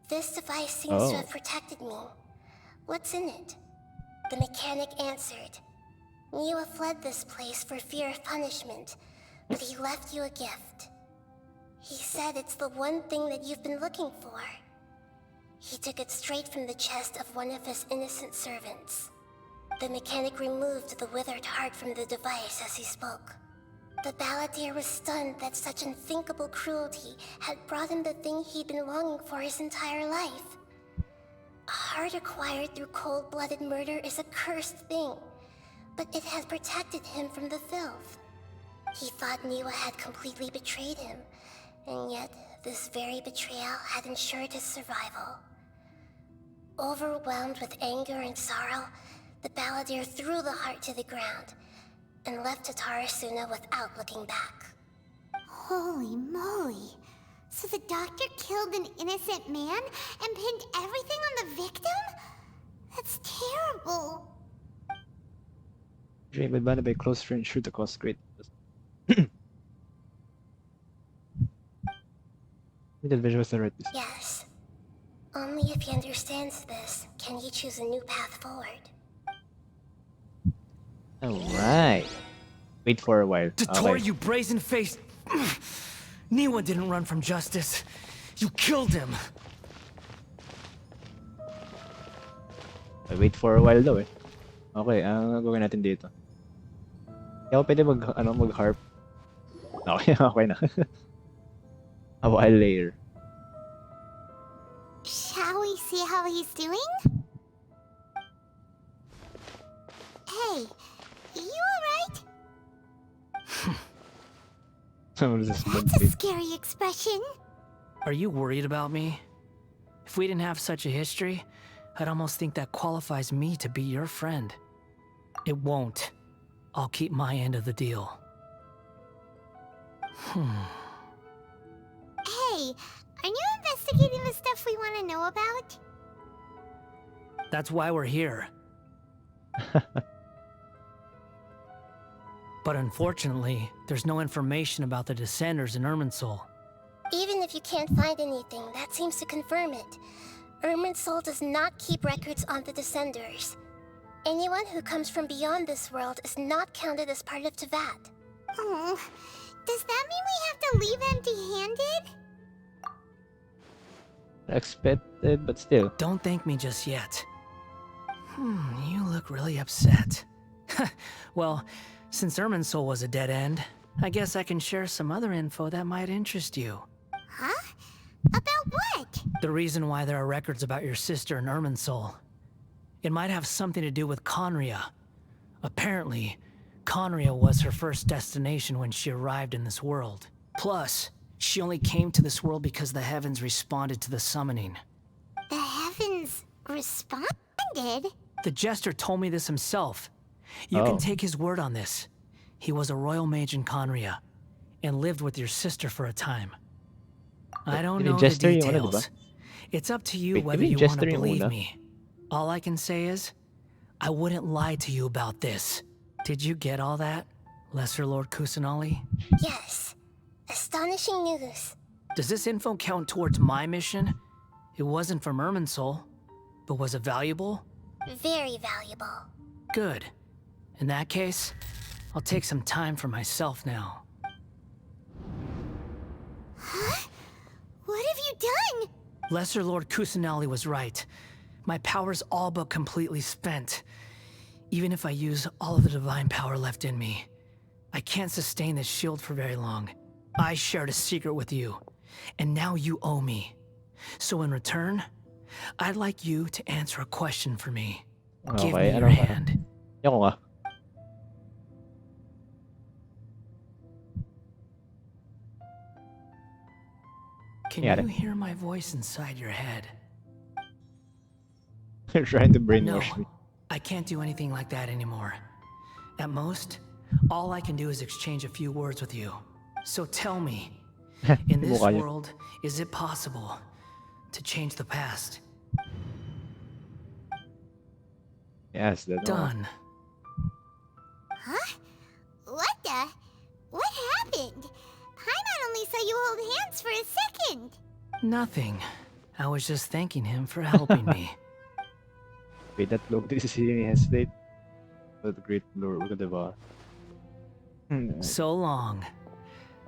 [SPEAKER 5] "This device seems to have protected me. What's in it?" The mechanic answered, "Niwa fled this place for fear of punishment, but he left you a gift. He said it's the one thing that you've been looking for." He took it straight from the chest of one of his innocent servants. The mechanic removed the withered heart from the device as he spoke. The balladeer was stunned that such unthinkable cruelty had brought him the thing he'd been longing for his entire life. A heart acquired through cold-blooded murder is a cursed thing, but it had protected him from the filth. He thought Niwa had completely betrayed him, and yet this very betrayal had ensured his survival. Overwhelmed with anger and sorrow, the balladeer threw the heart to the ground and left Tatarasuna without looking back.
[SPEAKER 4] Holy moly. So the doctor killed an innocent man and pinned everything on the victim? That's terrible.
[SPEAKER 1] Dream abandoned by close friends sure to cause great. The vision was the right decision.
[SPEAKER 5] Yes. Only if he understands this can he choose a new path forward.
[SPEAKER 1] Alright. Wait for a while.
[SPEAKER 6] Dottore,
[SPEAKER 1] Okay.
[SPEAKER 6] you brazen-faced... Niwa didn't run from justice. You killed him.
[SPEAKER 1] Wait for a while daw eh. Okay, ang gagawin natin dito. Kaya ako pwede mag-harp. Okay, okay na. A while later.
[SPEAKER 4] Shall we see how he's doing? Hey, you alright?
[SPEAKER 1] What is this?
[SPEAKER 4] That's a scary expression.
[SPEAKER 6] Are you worried about me? If we didn't have such a history, I'd almost think that qualifies me to be your friend. It won't. I'll keep my end of the deal.
[SPEAKER 4] Hey, are you investigating the stuff we want to know about?
[SPEAKER 6] That's why we're here. But unfortunately, there's no information about the Descenders in Irminsul.
[SPEAKER 5] Even if you can't find anything, that seems to confirm it. Irminsul does not keep records on the Descenders. Anyone who comes from beyond this world is not counted as part of Teyvat.
[SPEAKER 4] Oh, does that mean we have to leave empty-handed?
[SPEAKER 1] Expected, but still.
[SPEAKER 6] Don't thank me just yet. You look really upset. Well, since Irminsul was a dead end, I guess I can share some other info that might interest you.
[SPEAKER 4] Huh? About what?
[SPEAKER 6] The reason why there are records about your sister in Irminsul. It might have something to do with Conria. Apparently, Conria was her first destination when she arrived in this world. Plus, she only came to this world because the heavens responded to the summoning.
[SPEAKER 4] The heavens responded?
[SPEAKER 6] The jester told me this himself. You can take his word on this. He was a royal mage in Conria, and lived with your sister for a time. I don't know the details. It's up to you whether you want to believe me. All I can say is, I wouldn't lie to you about this. Did you get all that, Lesser Lord Kusanali?
[SPEAKER 5] Yes. Astonishing news.
[SPEAKER 6] Does this info count towards my mission? It wasn't from Irminsul, but was it valuable?
[SPEAKER 5] Very valuable.
[SPEAKER 6] Good. In that case, I'll take some time for myself now.
[SPEAKER 4] Huh? What have you done?
[SPEAKER 6] Lesser Lord Kusanali was right. My power's all but completely spent. Even if I use all of the divine power left in me, I can't sustain this shield for very long. I shared a secret with you, and now you owe me. So in return, I'd like you to answer a question for me. Give me your hand.
[SPEAKER 1] Ako nga.
[SPEAKER 6] Can you hear my voice inside your head?
[SPEAKER 1] You're trying to
[SPEAKER 6] No,
[SPEAKER 1] brainwash me.
[SPEAKER 6] I can't do anything like that anymore. At most, all I can do is exchange a few words with you. So tell me, in this
[SPEAKER 1] Mukha niya.
[SPEAKER 6] world, is it possible to change the past?
[SPEAKER 1] Yes, that's all.
[SPEAKER 6] Done.
[SPEAKER 4] Huh? What the? What happened? Paimon only saw you hold hands for a second.
[SPEAKER 6] Nothing. I was just thanking him for helping me.
[SPEAKER 1] Wait, that look, this is he hesitate. But the great lord, look at the bar.
[SPEAKER 6] So long.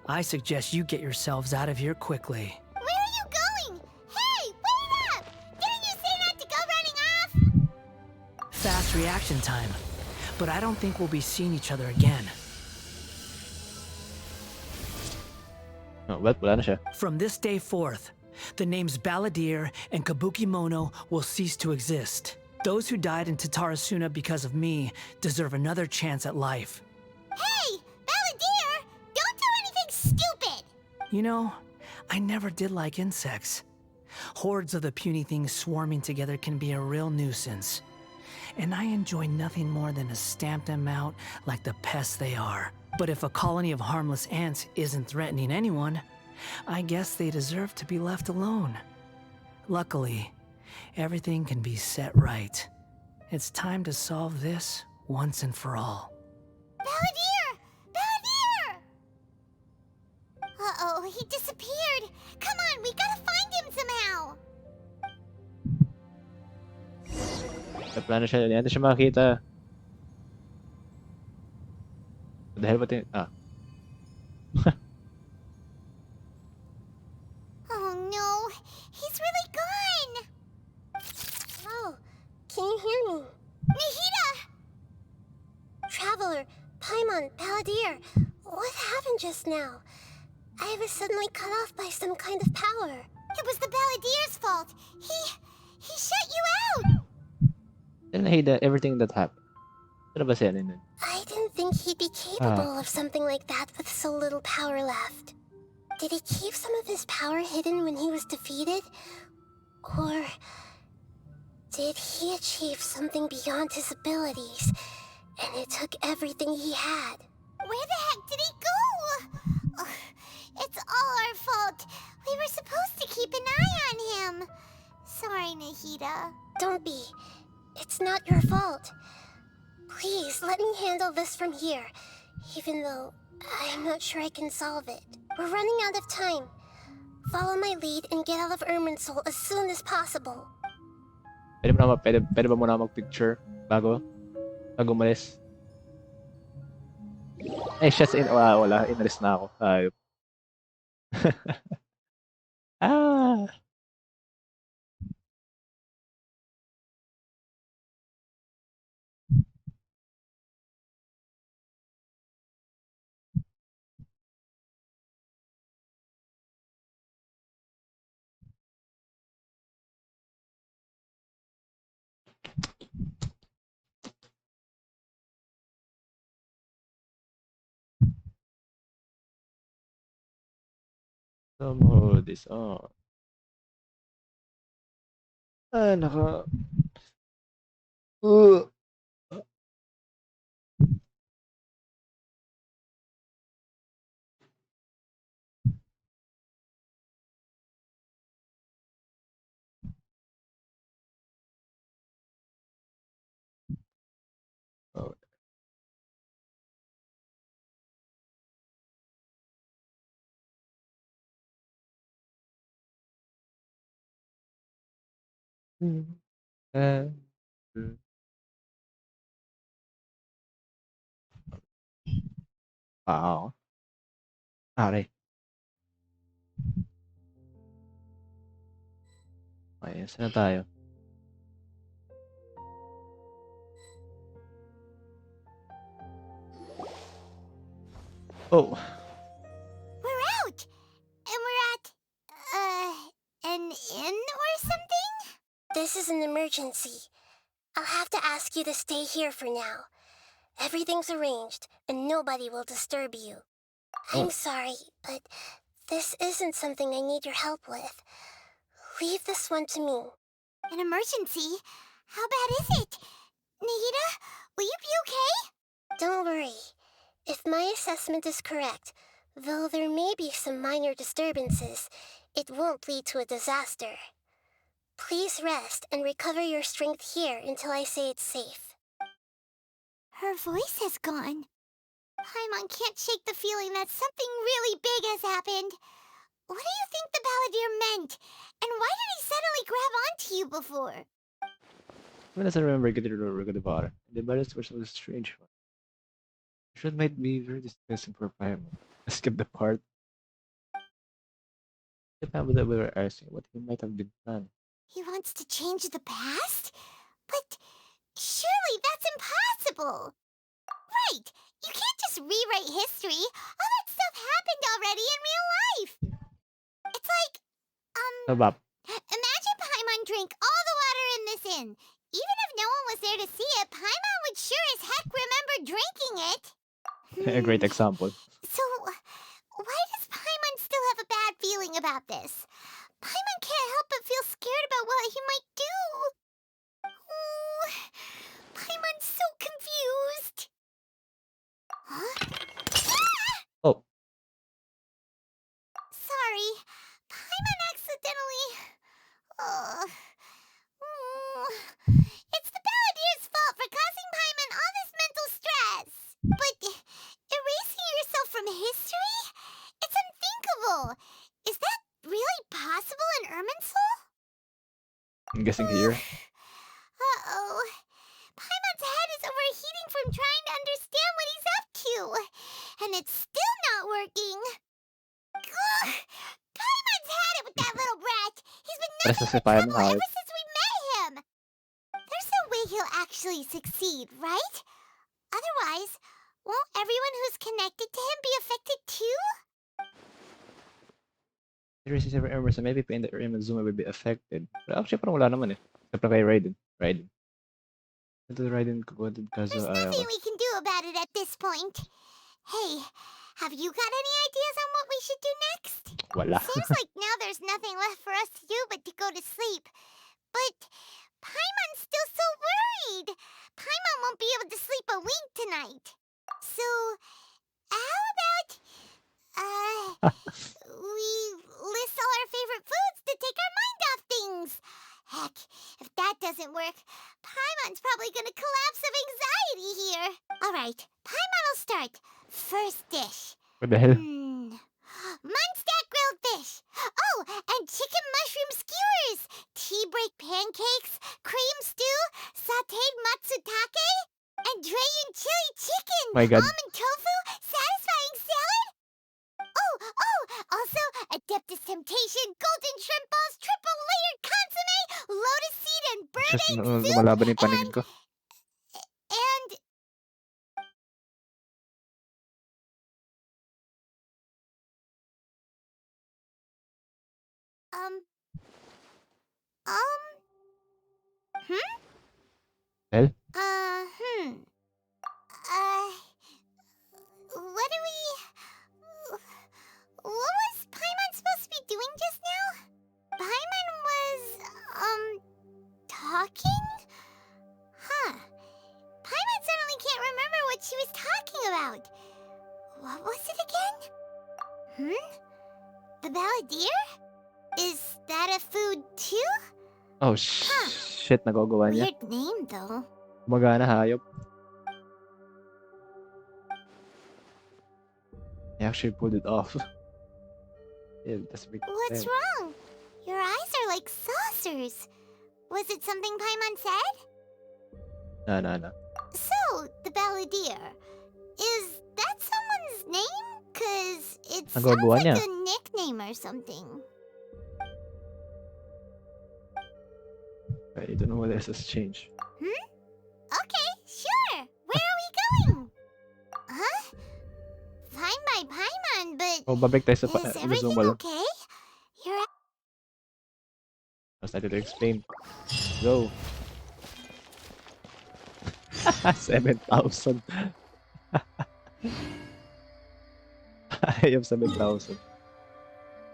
[SPEAKER 6] I suggest you get yourselves out of here quickly.
[SPEAKER 4] Where are you going? Hey, wait up! Didn't you say not to go running off?
[SPEAKER 6] Fast reaction time. But I don't think we'll be seeing each other again.
[SPEAKER 1] Oh, well, wala na siya.
[SPEAKER 6] From this day forth, the names Balladeer and Kabukimono will cease to exist. Those who died in Tatarasuna because of me deserve another chance at life.
[SPEAKER 4] Hey, Balladeer! Don't do anything stupid!
[SPEAKER 6] You know, I never did like insects. Hordes of the puny things swarming together can be a real nuisance. And I enjoy nothing more than to stamp them out like the pests they are. But if a colony of harmless ants isn't threatening anyone, I guess they deserve to be left alone. Luckily, everything can be set right. It's time to solve this once and for all.
[SPEAKER 4] Balladeer! Balladeer! Uh-oh, he disappeared. Come on, we gotta find him somehow.
[SPEAKER 1] Sa plano siya, hindi natin siya makakita. What the hell ba ah.
[SPEAKER 4] Oh no, he's really gone.
[SPEAKER 5] Oh, can you hear me?
[SPEAKER 4] Nahida!
[SPEAKER 5] Traveler, Paimon, Balladeer, what happened just now? I was suddenly cut off by some kind of power.
[SPEAKER 4] It was the Balladeer's fault. He shut you out.
[SPEAKER 1] Then I hate everything that happened. Ano ba siya nun?
[SPEAKER 5] I didn't think he'd be capable of something like that with so little power left. Did he keep some of his power hidden when he was defeated? Or did he achieve something beyond his abilities, and it took everything he had?
[SPEAKER 4] Where the heck did he go? Ugh, it's all our fault. We were supposed to keep an eye on him. Sorry, Nahida.
[SPEAKER 5] Don't be. It's not your fault. Please, let me handle this from here, even though I'm not sure I can solve it. We're running out of time. Follow my lead and get out of Irminsul as soon as possible.
[SPEAKER 1] Pwede ba muna mag-picture bago umalis? Eh, wala, inalis na ako. Ayop. Ah! Some mode is on. Ah, naka... Uh, oh, uh, wow. Pare. Okay, saan na tayo? Oh,
[SPEAKER 4] We're out! And we're at, an inn or something?
[SPEAKER 5] This is an emergency. I'll have to ask you to stay here for now. Everything's arranged, and nobody will disturb you. I'm
[SPEAKER 1] oh.
[SPEAKER 5] sorry, but this isn't something I need your help with. Leave this one to me.
[SPEAKER 4] An emergency? How bad is it? Nahida, will you be okay?
[SPEAKER 5] Don't worry. If my assessment is correct, though there may be some minor disturbances, it won't lead to a disaster. Please rest and recover your strength here until I say it's safe.
[SPEAKER 4] Her voice has gone. Paimon can't shake the feeling that something really big has happened. What do you think the balladeer meant? And why did he suddenly grab onto you before?
[SPEAKER 1] When does I remember getting to the water? The battles were so strange. Should might be very distressing for Paimon. I skipped the part. The time that we were asking what he might have been planning.
[SPEAKER 4] He wants to change the past? But surely that's impossible! Right! You can't just rewrite history! All that stuff happened already in real life! It's like,
[SPEAKER 1] Sabap.
[SPEAKER 4] imagine Paimon drank all the water in this inn. Even if no one was there to see it, Paimon would sure as heck remember drinking it.
[SPEAKER 1] A great example.
[SPEAKER 4] So, why does Paimon still have a bad feeling about this? Paimon can't help but feel scared about what he might do. Oh, Paimon's so confused. Huh?
[SPEAKER 1] Oh,
[SPEAKER 4] Sorry, Paimon accidentally... It's the balladeer's fault for causing Paimon all this mental stress. But erasing yourself from history? It's unthinkable. Is that really possible in Irminsul?
[SPEAKER 1] I'm guessing here.
[SPEAKER 4] Uh-oh. Paimon's head is overheating from trying to understand what he's up to. And it's still not working. Ugh. Paimon's had it with that little brat. He's been
[SPEAKER 1] Parehas
[SPEAKER 4] nothing
[SPEAKER 1] na si
[SPEAKER 4] but
[SPEAKER 1] Paimon
[SPEAKER 4] trouble
[SPEAKER 1] hayop.
[SPEAKER 4] ever since we met him. There's no way he'll actually succeed, right? Otherwise, won't everyone who's connected to him be affected too?
[SPEAKER 1] There is ever Emerson, maybe in the Zuma will be affected. But actually, parang wala naman eh. Except kay Raiden. Raiden. Ito Raiden ko kaso
[SPEAKER 4] There's
[SPEAKER 1] ayaw
[SPEAKER 4] nothing
[SPEAKER 1] ko.
[SPEAKER 4] we can do about it at this point. Hey, have you got any ideas on what we should do next?
[SPEAKER 1] Wala.
[SPEAKER 4] Seems like now there's nothing left for us to do but to go to sleep. But Paimon's still so worried. Paimon won't be able to sleep a wink tonight. So, how about, we list all our favorite foods to take our mind off things? Heck, if that doesn't work, Paimon's probably gonna collapse of anxiety here. Alright, Paimon will start. First dish.
[SPEAKER 1] What the hell?
[SPEAKER 4] Munstack grilled fish. Oh, and chicken mushroom skewers. Tea break pancakes. Cream stew. Sauteed matsutake. And Dragon chili chicken.
[SPEAKER 1] My God.
[SPEAKER 4] Almond tofu. Satisfying Adeptus Temptation, Golden Shrimp Balls, Triple Layered Consomme, Lotus Seed and Bird
[SPEAKER 1] Just
[SPEAKER 4] Egg Soup,
[SPEAKER 1] lumalaban yung paningin ko.
[SPEAKER 4] and...
[SPEAKER 1] Well,
[SPEAKER 4] What do we... What was Paimon supposed to be doing just now? Paimon was, talking? Huh. Paimon suddenly can't remember what she was talking about. What was it again? The Balladeer? Is that a food too?
[SPEAKER 1] oh shit, nagagawa niya.
[SPEAKER 4] Weird name though.
[SPEAKER 1] Gumagana, hayop. He actually pulled it off. Yeah, that's big.
[SPEAKER 4] What's wrong? Your eyes are like saucers. Was it something Paimon said?
[SPEAKER 1] No.
[SPEAKER 4] So, the Balladeer. Is that someone's name? Cause it sounds
[SPEAKER 1] Nagagawa
[SPEAKER 4] like
[SPEAKER 1] niya.
[SPEAKER 4] a nickname or something.
[SPEAKER 1] I don't know what else has changed.
[SPEAKER 4] Okay, sure. Where are we going? Huh? Fine by Paimon, but
[SPEAKER 1] Oh, babalik tayo sa
[SPEAKER 4] is everything
[SPEAKER 1] Inazuma lang.
[SPEAKER 4] okay? You're
[SPEAKER 1] I was starting to explain. Go. 7,000. I have 7,000.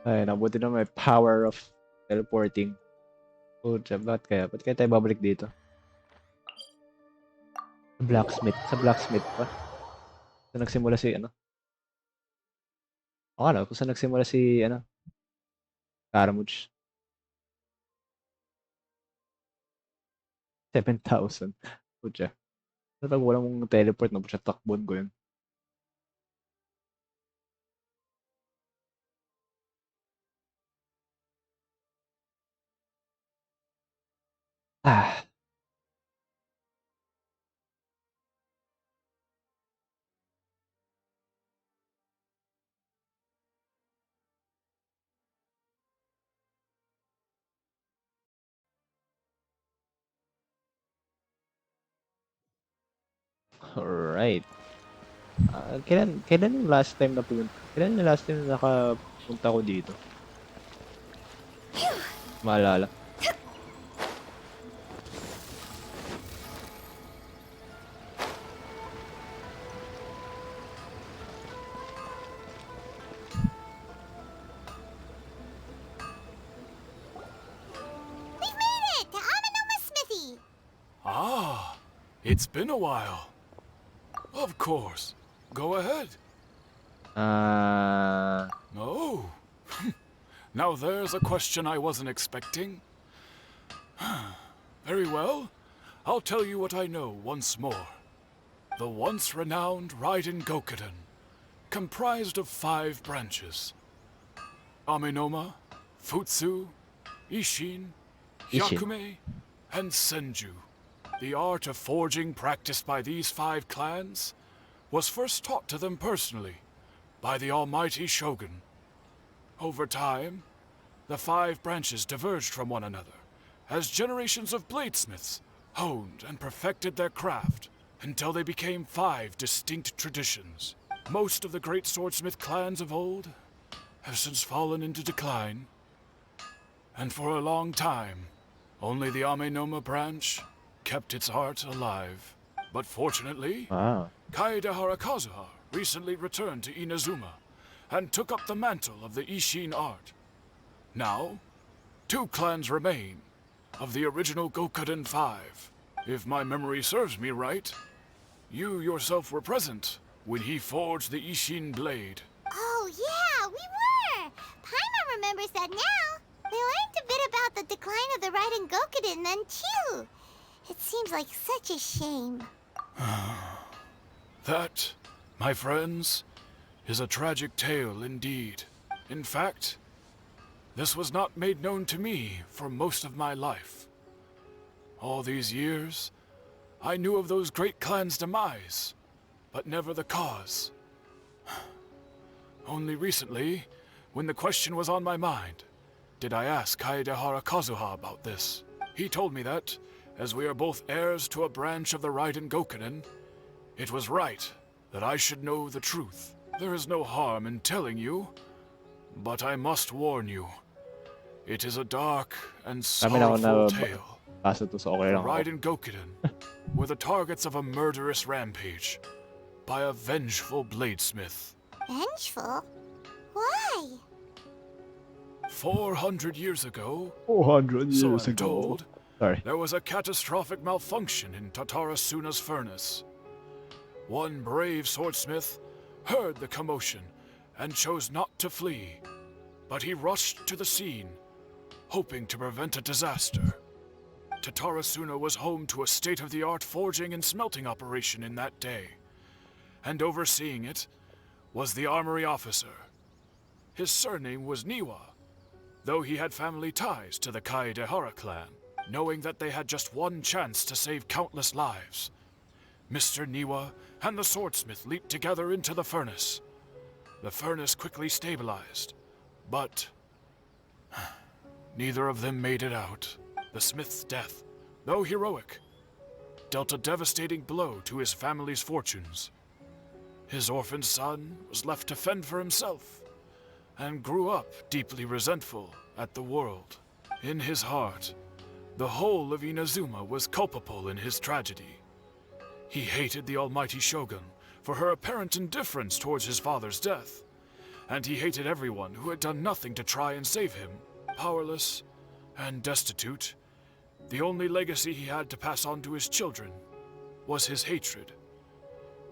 [SPEAKER 1] Ay, nabuti na may power of teleporting. Oh, bakit kaya? Ba't kaya tayo babalik dito? Blacksmith. Sa blacksmith pa. Saan nagsimula si, ano? O ano, kung saan nagsimula si, ano? Caramuch. 7,000. Putya. Ano pag walang mong teleport na putya, takbon ko yun. Ah. Alright. Kailan yung last time na pumunta? Kailan yung last time na nakapunta ko dito? Maalala.
[SPEAKER 4] We've made it to Amanoma Smithy.
[SPEAKER 10] Ah, it's been a while. Of course. Go ahead. Oh. Now there's a question I wasn't expecting. Very well. I'll tell you what I know once more. The once renowned Raiden Gokuden, comprised of 5 branches. Amenoma, Futsu, Ishin, Hyakume, and Senju. The art of forging practiced by these 5 clans was first taught to them personally by the almighty Shogun. Over time, the 5 branches diverged from one another as generations of bladesmiths honed and perfected their craft until they became 5 distinct traditions. Most of the great swordsmith clans of old have since fallen into decline, and for a long time, only the Amenoma branch kept its art alive. But fortunately,
[SPEAKER 1] Wow.
[SPEAKER 10] Kaede Harakazuha recently returned to Inazuma and took up the mantle of the Ishin art. Now, 2 clans remain of the original Gokuden 5. If my memory serves me right, you yourself were present when he forged the Ishin blade.
[SPEAKER 4] Oh yeah, we were. Paimon remembers that now. We learned a bit about the decline of the Raiden Gokuden then too. It seems like such a shame.
[SPEAKER 10] That, my friends, is a tragic tale indeed. In fact, this was not made known to me for most of my life. All these years, I knew of those great clans' demise, but never the cause. Only recently, When the question was on my mind, did I ask Kaedehara Kazuha about this? He told me that, as we are both heirs to a branch of the Raiden Gokunin, it was right that I should know the truth. There is no harm in telling you, but I must warn you. It is a dark and
[SPEAKER 1] Kami na ako
[SPEAKER 10] sorrowful
[SPEAKER 1] na
[SPEAKER 10] tale.
[SPEAKER 1] basa to, so okay
[SPEAKER 10] The
[SPEAKER 1] lang ako.
[SPEAKER 10] Raiden Gokunin were the targets of a murderous rampage by a vengeful bladesmith.
[SPEAKER 4] Vengeful? Why?
[SPEAKER 10] 400 years ago,
[SPEAKER 1] 400
[SPEAKER 10] so
[SPEAKER 1] years
[SPEAKER 10] I'm
[SPEAKER 1] ago.
[SPEAKER 10] told,
[SPEAKER 1] Sorry.
[SPEAKER 10] there was a catastrophic malfunction in Tatarasuna's furnace. One brave swordsmith heard the commotion and chose not to flee, but he rushed to the scene, hoping to prevent a disaster. Tatarasuna was home to a state-of-the-art forging and smelting operation in that day, and overseeing it was the armory officer. His surname was Niwa, though he had family ties to the Kaedehara clan. Knowing that they had just one chance to save countless lives, Mr. Niwa and the swordsmith leaped together into the furnace. The furnace quickly stabilized, but neither of them made it out. The smith's death, though heroic, dealt a devastating blow to his family's fortunes. His orphaned son was left to fend for himself, and grew up deeply resentful at the world. In his heart, the whole of Inazuma was culpable in his tragedy. He hated the almighty shogun for her apparent indifference towards his father's death, and he hated everyone who had done nothing to try and save him. Powerless and destitute, the only legacy he had to pass on to his children was his hatred.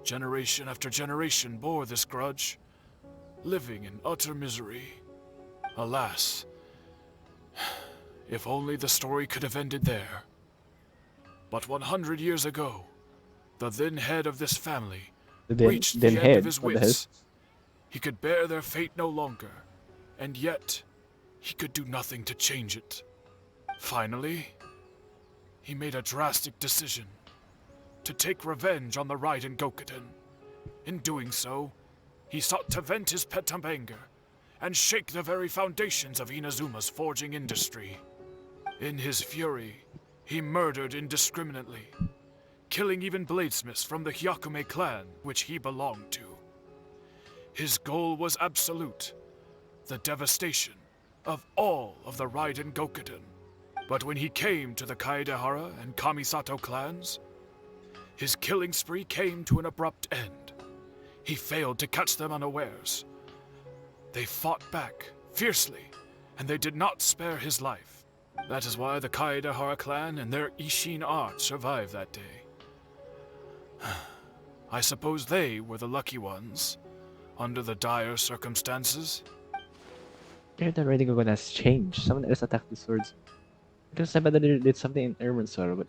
[SPEAKER 10] Generation after generation bore this grudge, living in utter misery. Alas, if only the story could have ended there. But 100 years ago, the then head of this family reached the end of his wits. He could bear their fate no longer, and yet he could do nothing to change it. Finally, he made a drastic decision to take revenge on the Raiden Gokunin. In doing so, he sought to vent his pent-up anger and shake the very foundations of Inazuma's forging industry. In his fury, he murdered indiscriminately, killing even bladesmiths from the Hyakume clan, which he belonged to. His goal was absolute, the devastation of all of the Raiden Gokunin. But when he came to the Kaedehara and Kamisato clans, his killing spree came to an abrupt end. He failed to catch them unawares. They fought back fiercely, and they did not spare his life. That is why the Kaedehara clan and their Ishin art survived that day. I suppose they were the lucky ones, under the dire circumstances.
[SPEAKER 1] Here the Raiden Gokunin has changed. Someone else attacked the swords. Because somebody did something in Irminsul, but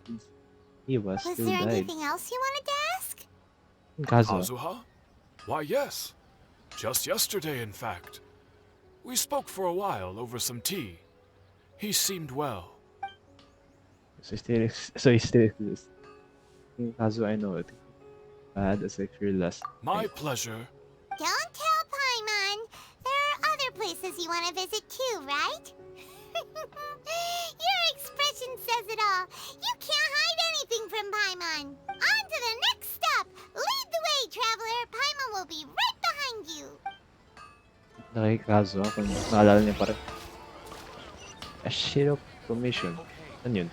[SPEAKER 1] he was
[SPEAKER 4] Was
[SPEAKER 1] still
[SPEAKER 4] there
[SPEAKER 1] died.
[SPEAKER 4] anything else you wanted to ask?
[SPEAKER 1] Kazuha.
[SPEAKER 10] Kazuha? Why, yes. Just yesterday, in fact. We spoke for a while over some tea. He seemed well.
[SPEAKER 1] So he still exists. Kazuha, I know it. Bad as a last.
[SPEAKER 10] My pleasure.
[SPEAKER 4] Don't tell Paimon. There are other places you want to visit too, right? Your expression says it all. You can't hide anything from Paimon. On to the next stop. Lead the way, traveler. Paimon will be right behind you.
[SPEAKER 1] Okay, Kazuha, kung naalala niya pa rin. Ashiro Commission. Ano yun?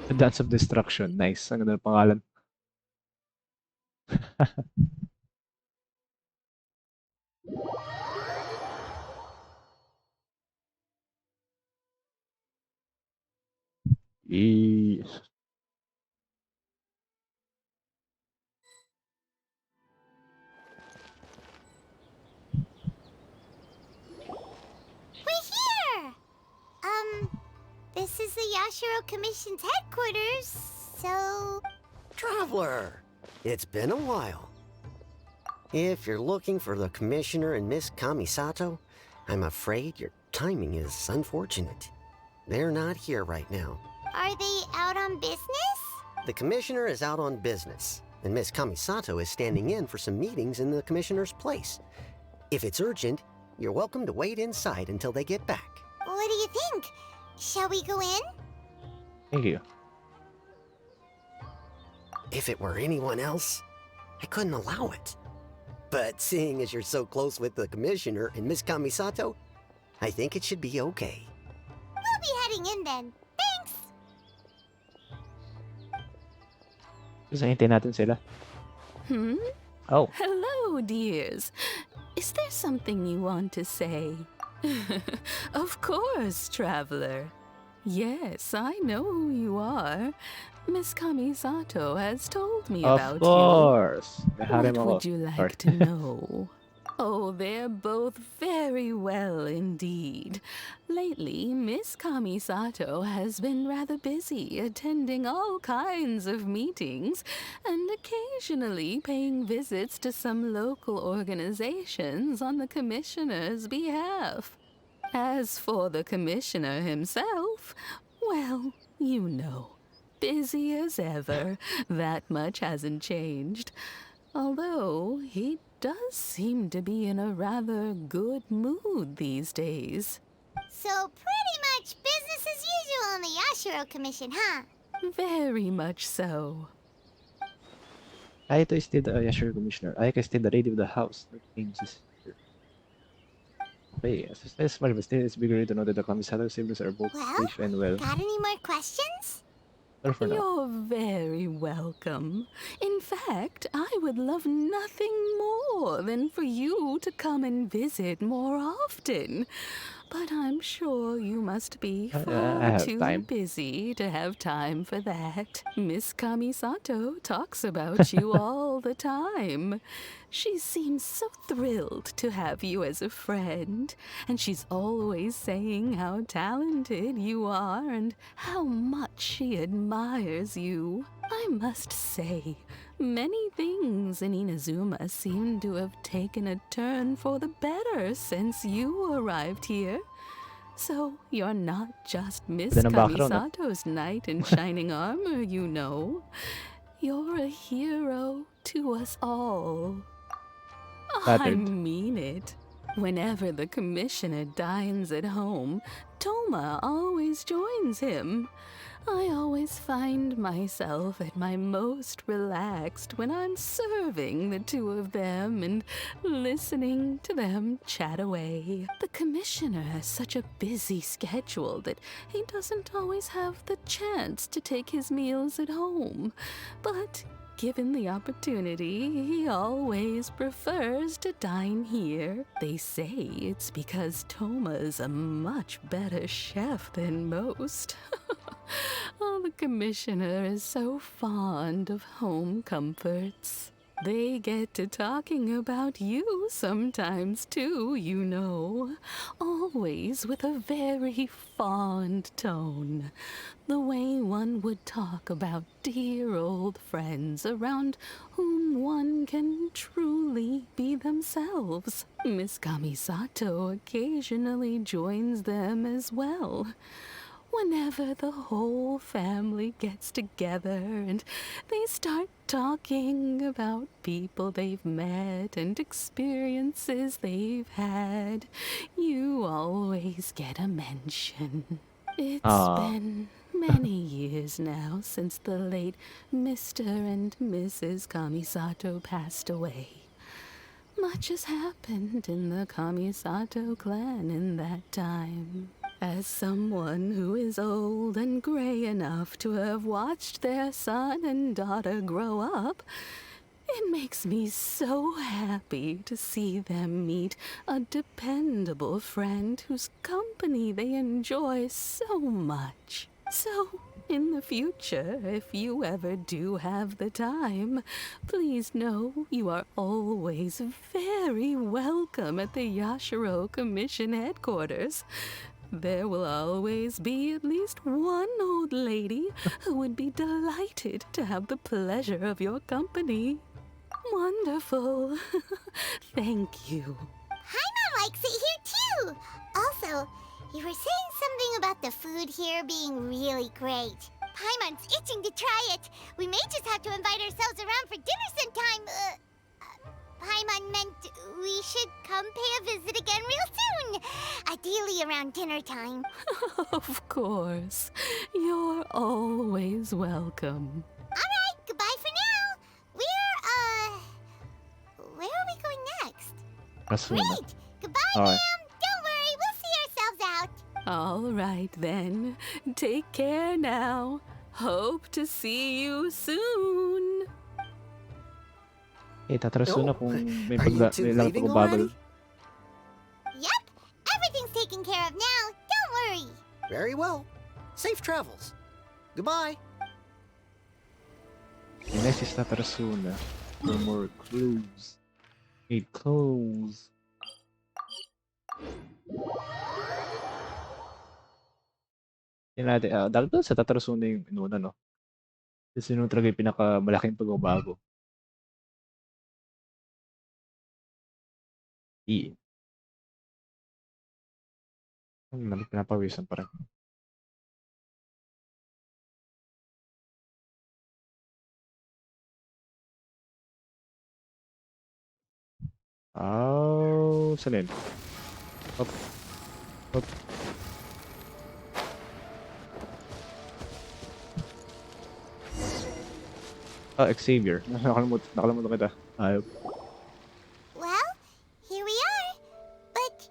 [SPEAKER 1] The Dance of Destruction. Nice. Ang ganda ng pangalan. Yes.
[SPEAKER 4] We're here. This is the Yashiro Commission's headquarters, so...
[SPEAKER 11] Traveler, it's been a while. If you're looking for the Commissioner and Miss Kamisato, I'm afraid your timing is unfortunate. They're not here right now.
[SPEAKER 4] Are they out on business?
[SPEAKER 11] The Commissioner is out on business, and Miss Kamisato is standing in for some meetings in the commissioner's place. If it's urgent, you're welcome to wait inside until they get back.
[SPEAKER 4] What do you think? Shall we go in?
[SPEAKER 1] Thank you.
[SPEAKER 11] If it were anyone else, I couldn't allow it. But seeing as you're so close with the commissioner and Miss Kamisato, I think it should be okay.
[SPEAKER 4] We'll be heading in then. Thanks!
[SPEAKER 1] Gusto hintayin natin sila. Oh.
[SPEAKER 12] Hello, dears. Is there something you want to say? Of course, traveler. Yes, I know who you are. Miss Kamisato has told me about
[SPEAKER 1] Of course.
[SPEAKER 12] you.
[SPEAKER 1] Harem
[SPEAKER 12] What
[SPEAKER 1] ako.
[SPEAKER 12] would you like
[SPEAKER 1] Sorry.
[SPEAKER 12] to know? Oh, they're both very well indeed. Lately, Miss Kamisato has been rather busy attending all kinds of meetings and occasionally paying visits to some local organizations on the commissioner's behalf. As for the commissioner himself, well, you know, busy as ever. That much hasn't changed. Although he does seem to be in a rather good mood these days.
[SPEAKER 4] So pretty much business as usual on the Yashiro Commission, huh?
[SPEAKER 12] Very much so.
[SPEAKER 1] Ayako is still the Yashiro Commissioner. Ayako is still the lady of the house. That means is here. Okay, as much as it's bigger to know that the Kamisato siblings are both
[SPEAKER 4] Well,
[SPEAKER 1] safe and well.
[SPEAKER 4] Got any more questions?
[SPEAKER 1] Well, for now.
[SPEAKER 12] You're very welcome. In fact, I would love nothing more than for you to come and visit more often. But I'm sure you must be
[SPEAKER 1] I
[SPEAKER 12] far
[SPEAKER 1] have
[SPEAKER 12] too
[SPEAKER 1] time.
[SPEAKER 12] busy to have time for that. Miss Kamisato talks about you all the time. She seems so thrilled to have you as a friend, and she's always saying how talented you are and how much she admires you. I must say, many things in Inazuma seem to have taken a turn for the better since you arrived here. So you're not just Miss
[SPEAKER 1] Then ang background,
[SPEAKER 12] Kamisato's knight in shining armor, you know. You're a hero to us all. I
[SPEAKER 1] Flattered.
[SPEAKER 12] mean it. Whenever the commissioner dines at home, Toma always joins him. I always find myself at my most relaxed when I'm serving the two of them and listening to them chat away. The commissioner has such a busy schedule that he doesn't always have the chance to take his meals at home. But given the opportunity, he always prefers to dine here. They say it's because Toma's a much better chef than most. Oh, the commissioner is so fond of home comforts. They get to talking about you sometimes too, you know. Always with a very fond tone. The way one would talk about dear old friends around whom one can truly be themselves. Miss Kamisato occasionally joins them as well. Whenever the whole family gets together and they start talking about people they've met and experiences they've had, you always get a mention. It's been many years now since the late Mr. and Mrs. Kamisato passed away. Much has happened in the Kamisato clan in that time. As someone who is old and gray enough to have watched their son and daughter grow up, it makes me so happy to see them meet a dependable friend whose company they enjoy so much. So, in the future, if you ever do have the time, please know you are always very welcome at the Yashiro Commission headquarters. There will always be at least one old lady who would be delighted to have the pleasure of your company. Wonderful. Thank you.
[SPEAKER 4] Paimon likes it here too. Also, you were saying something about the food here being really great. Paimon's itching to try it. We may just have to invite ourselves around for dinner pay a visit again real soon. Ideally around dinner time.
[SPEAKER 12] Of course. You're always welcome.
[SPEAKER 4] Alright, goodbye for now. Where are we going next?
[SPEAKER 1] Asuna.
[SPEAKER 4] Great! Goodbye,
[SPEAKER 1] Okay.
[SPEAKER 4] ma'am! Don't worry, we'll see ourselves out.
[SPEAKER 12] All right then. Take care now. Hope to see you soon.
[SPEAKER 1] Eh, tatraso na
[SPEAKER 11] Oh,
[SPEAKER 1] kung may
[SPEAKER 11] are you two
[SPEAKER 1] may lang
[SPEAKER 11] leaving
[SPEAKER 1] pagbabagal.
[SPEAKER 11] already?
[SPEAKER 4] Yep, everything's taken care of now. Don't worry.
[SPEAKER 11] Very well. Safe travels. Goodbye.
[SPEAKER 1] The next is Tatrasuna. For more clues. Need clues. Yan natin. Dahil doon sa Tatrasuna yung inuna, no? Kasi yun talaga yung pinakamalaking pagbabago. E. Pinapawisan pa rin. Oh, saan yun? Up. Up. Xavier. Nakalimutan kita. Ayop.
[SPEAKER 4] Well, here we are. But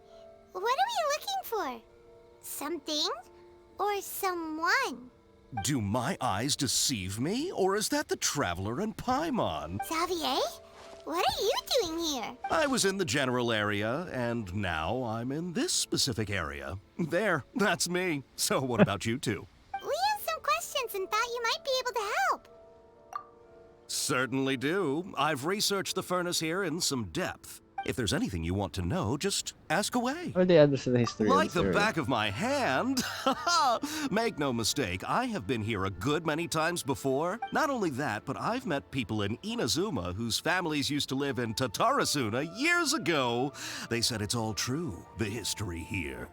[SPEAKER 4] what are we looking for? Something or someone?
[SPEAKER 13] Do my eyes deceive me, or is that the traveler in Paimon?
[SPEAKER 4] Xavier? What are you doing here?
[SPEAKER 13] I was in the general area, and now I'm in this specific area. There, that's me. So what about you two?
[SPEAKER 4] We have some questions and thought you might be able to help.
[SPEAKER 13] Certainly do. I've researched the furnace here in some depth. If there's anything you want to know, just ask away.
[SPEAKER 1] Or they understand the history
[SPEAKER 13] Like
[SPEAKER 1] of
[SPEAKER 13] the
[SPEAKER 1] this area.
[SPEAKER 13] back of my hand. Make no mistake, I have been here a good many times before. Not only that, but I've met people in Inazuma whose families used to live in Tatarasuna years ago. They said it's all true, the history here.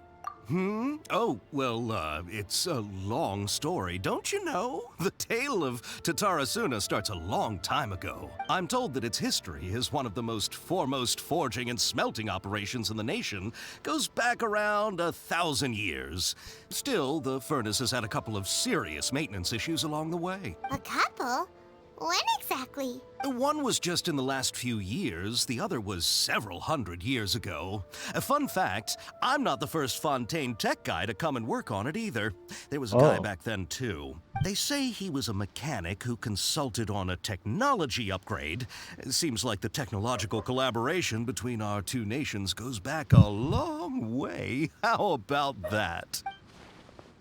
[SPEAKER 13] Oh, well, it's a long story, don't you know? The tale of Tatarasuna starts a long time ago. I'm told that its history is one of the most foremost forging and smelting operations in the nation, goes back around 1,000 years. Still, the furnace has had a couple of serious maintenance issues along the way.
[SPEAKER 4] A couple? When exactly?
[SPEAKER 13] One was just in the last few years, the other was several hundred years ago. A fun fact, I'm not the first Fontaine tech guy to come and work on it either. There was a guy back then too. They say he was a mechanic who consulted on a technology upgrade. It seems like the technological collaboration between our two nations goes back a long way. How about that?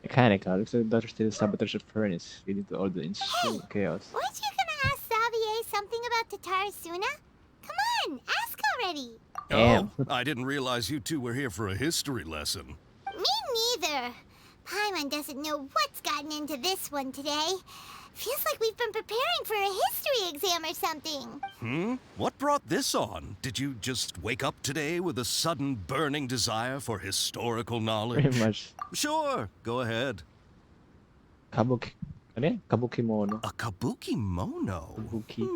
[SPEAKER 1] Mechanical. Looks like Dr. Still sabotage the furnace, leading to all the ensuing chaos.
[SPEAKER 4] Weren't you gonna ask Xavier something about Tatarasuna? Come on, ask already.
[SPEAKER 1] Damn.
[SPEAKER 13] Oh, I didn't realize you two were here for a history lesson.
[SPEAKER 4] Me neither. Paimon doesn't know what's gotten into this one today. Feels like we've been preparing for a history exam or something.
[SPEAKER 13] What brought this on? Did you just wake up today with a sudden burning desire for historical knowledge?
[SPEAKER 1] Pretty much.
[SPEAKER 13] Sure, go ahead.
[SPEAKER 1] Kabuki. Ano yan? Kabukimono.
[SPEAKER 13] A kabuki mono?
[SPEAKER 1] Kabuki.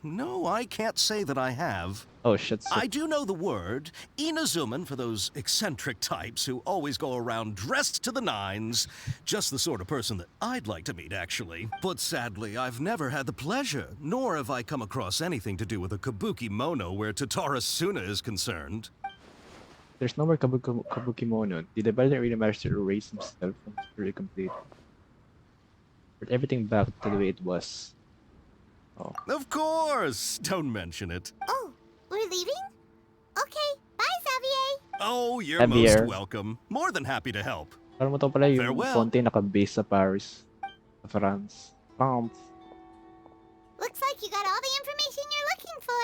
[SPEAKER 13] No, I can't say that I have.
[SPEAKER 1] Oh shit. So
[SPEAKER 13] I do know the word. Inazuman for those eccentric types who always go around dressed to the nines. Just the sort of person that I'd like to meet, actually. But sadly, I've never had the pleasure, nor have I come across anything to do with a kabuki mono where Tatarasuna is concerned.
[SPEAKER 1] there's no more Kabukimono. The developer really managed to erase himself from history completely. Put everything back to the way it was. Oh.
[SPEAKER 13] Of course! Don't mention it.
[SPEAKER 4] Oh, we're leaving? Okay, bye, Xavier.
[SPEAKER 13] Oh, you're
[SPEAKER 1] Javier.
[SPEAKER 13] most welcome. More than happy to help.
[SPEAKER 1] Alam mo to pala yung
[SPEAKER 13] Farewell.
[SPEAKER 1] Fontaine naka-base sa Paris. Sa France. France.
[SPEAKER 4] Looks like you got all the information you're looking for.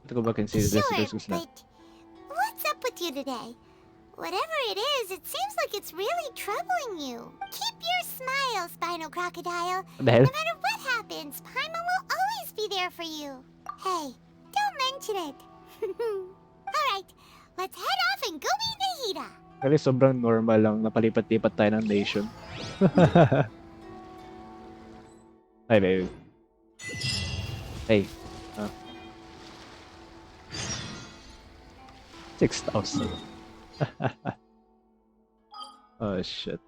[SPEAKER 1] Let's go back and see the
[SPEAKER 4] Sure,
[SPEAKER 1] visitors na.
[SPEAKER 4] but what's up with you today? Whatever it is, it seems like it's really troubling you. Keep your smile, Spinal Crocodile.
[SPEAKER 1] What the hell?
[SPEAKER 4] No matter what happens, Paimon will always be there for you. Hey, don't mention it. Alright, let's head off and go meet Nahida.
[SPEAKER 1] Kasi sobrang normal lang. Napalipat-lipat tayo ng nation. Ay, baby. Hey. 6,000. Oh shit.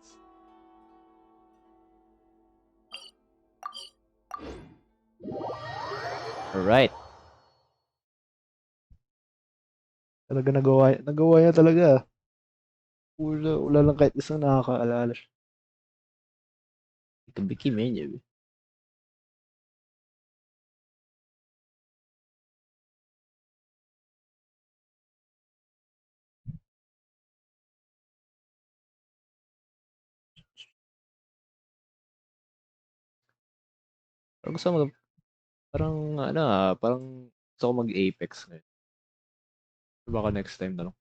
[SPEAKER 1] Alright. Talaga nagawa niya talaga. Wala lang kahit isang nakakaalala siya. Ikabiki menyo. Parang gusto mag parang ano parang gusto ko mag-Apex ngayon. Baka next time na lang.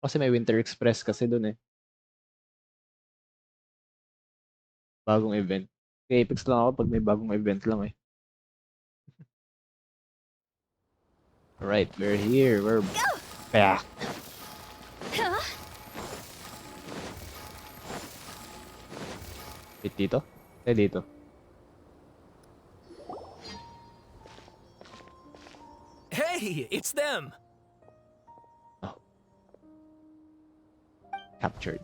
[SPEAKER 1] Kasi may Winter Express kasi dun eh. Bagong event. Apex lang ako pag may bagong event lang eh. Alright, we're here. We're back. Wait, dito? Dito.
[SPEAKER 2] Hey, it's them!
[SPEAKER 1] Oh. Captured.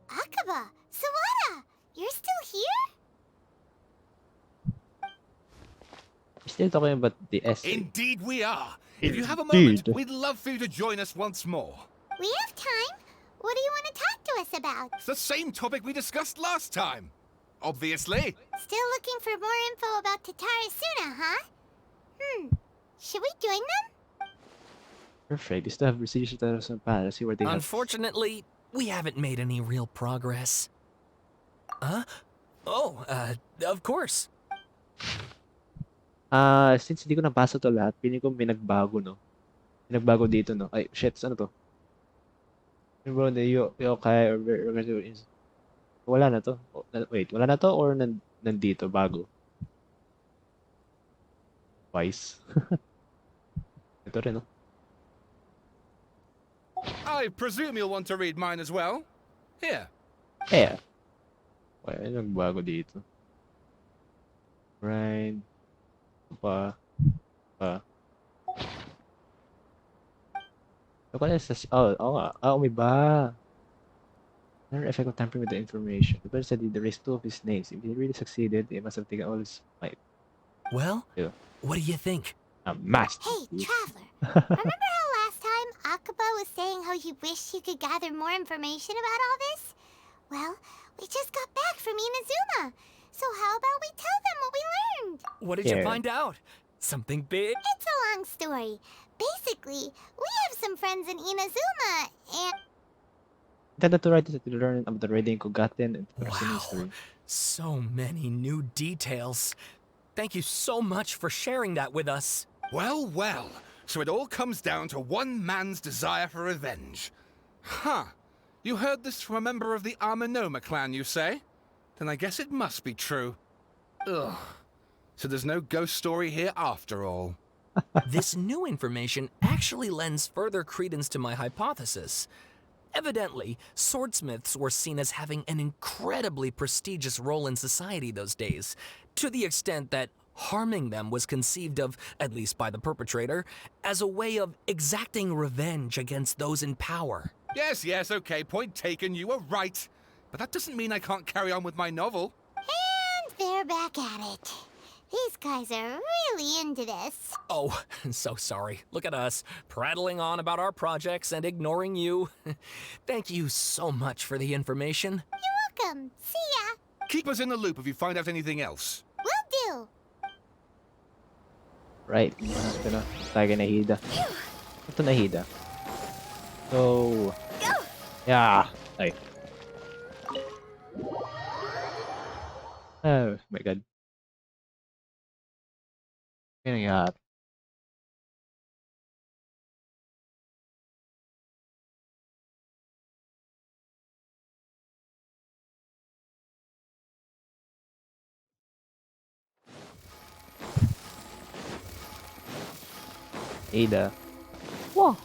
[SPEAKER 4] Akaba, Sawada, you're still here?
[SPEAKER 1] We're still talking about the essay.
[SPEAKER 3] Indeed we are. If you have a moment,
[SPEAKER 1] Indeed.
[SPEAKER 3] we'd love for you to join us once more.
[SPEAKER 4] We have time. What do you want to talk to us about?
[SPEAKER 3] It's the same topic we discussed last time. Obviously.
[SPEAKER 4] Still looking for more info about Tatarasuna, huh? Should we join them?
[SPEAKER 1] Perfect. You still have research to some palace. See where they have.
[SPEAKER 2] Unfortunately, we haven't made any real progress. Huh? Oh, of course.
[SPEAKER 1] Since hindi ko nabasa to lahat, piling ko may nagbago, no? May nagbago dito, no? Ay, shit, ano to? Bro, the yokai or wala na to. Wait, wala na to or nandito bago? Twice. Ito rin, no?
[SPEAKER 3] I presume you'll want to read mine as well. Here.
[SPEAKER 1] Yeah. Ay, nagbago dito. Right. Pa. Look at this. May ba? Another effect of tampering with the information. The person said he erased 2 of his names. If he really succeeded, he must have taken all his might.
[SPEAKER 2] Well,
[SPEAKER 1] Yeah.
[SPEAKER 2] what do you think?
[SPEAKER 1] A master.
[SPEAKER 4] Hey, Traveler. Remember how last time Akaba was saying how he wished he could gather more information about all this? Well, we just got back from Inazuma. So how about we tell them what we learned?
[SPEAKER 2] What did you find out? Something big?
[SPEAKER 4] It's a long story. Basically, we have some friends in Inazuma, and...
[SPEAKER 1] Intended to write this to learn about the raiding Kogaten and person
[SPEAKER 2] Wow.
[SPEAKER 1] history.
[SPEAKER 2] So many new details. Thank you so much for sharing that with us.
[SPEAKER 3] Well, well. So it all comes down to one man's desire for revenge. Huh. You heard this from a member of the Amanoma clan, you say? Then I guess it must be true. Ugh. So there's no ghost story here after all.
[SPEAKER 2] This new information actually lends further credence to my hypothesis. Evidently, swordsmiths were seen as having an incredibly prestigious role in society those days, to the extent that harming them was conceived of, at least by the perpetrator, as a way of exacting revenge against those in power.
[SPEAKER 3] Yes, okay, point taken, you were right. But that doesn't mean I can't carry on with my novel.
[SPEAKER 4] And they're back at it. These guys are really into this.
[SPEAKER 2] Oh, so sorry. Look at us, prattling on about our projects and ignoring you. Thank you so much for the information.
[SPEAKER 4] You're welcome. See ya.
[SPEAKER 3] Keep us in the loop if you find out anything else.
[SPEAKER 4] Will do.
[SPEAKER 1] Right. Ito na. Tayo Nahida. Ito Nahida. So... Yeah. Ay. Oh my god. Ano nangyari? Ada.
[SPEAKER 4] Whoa.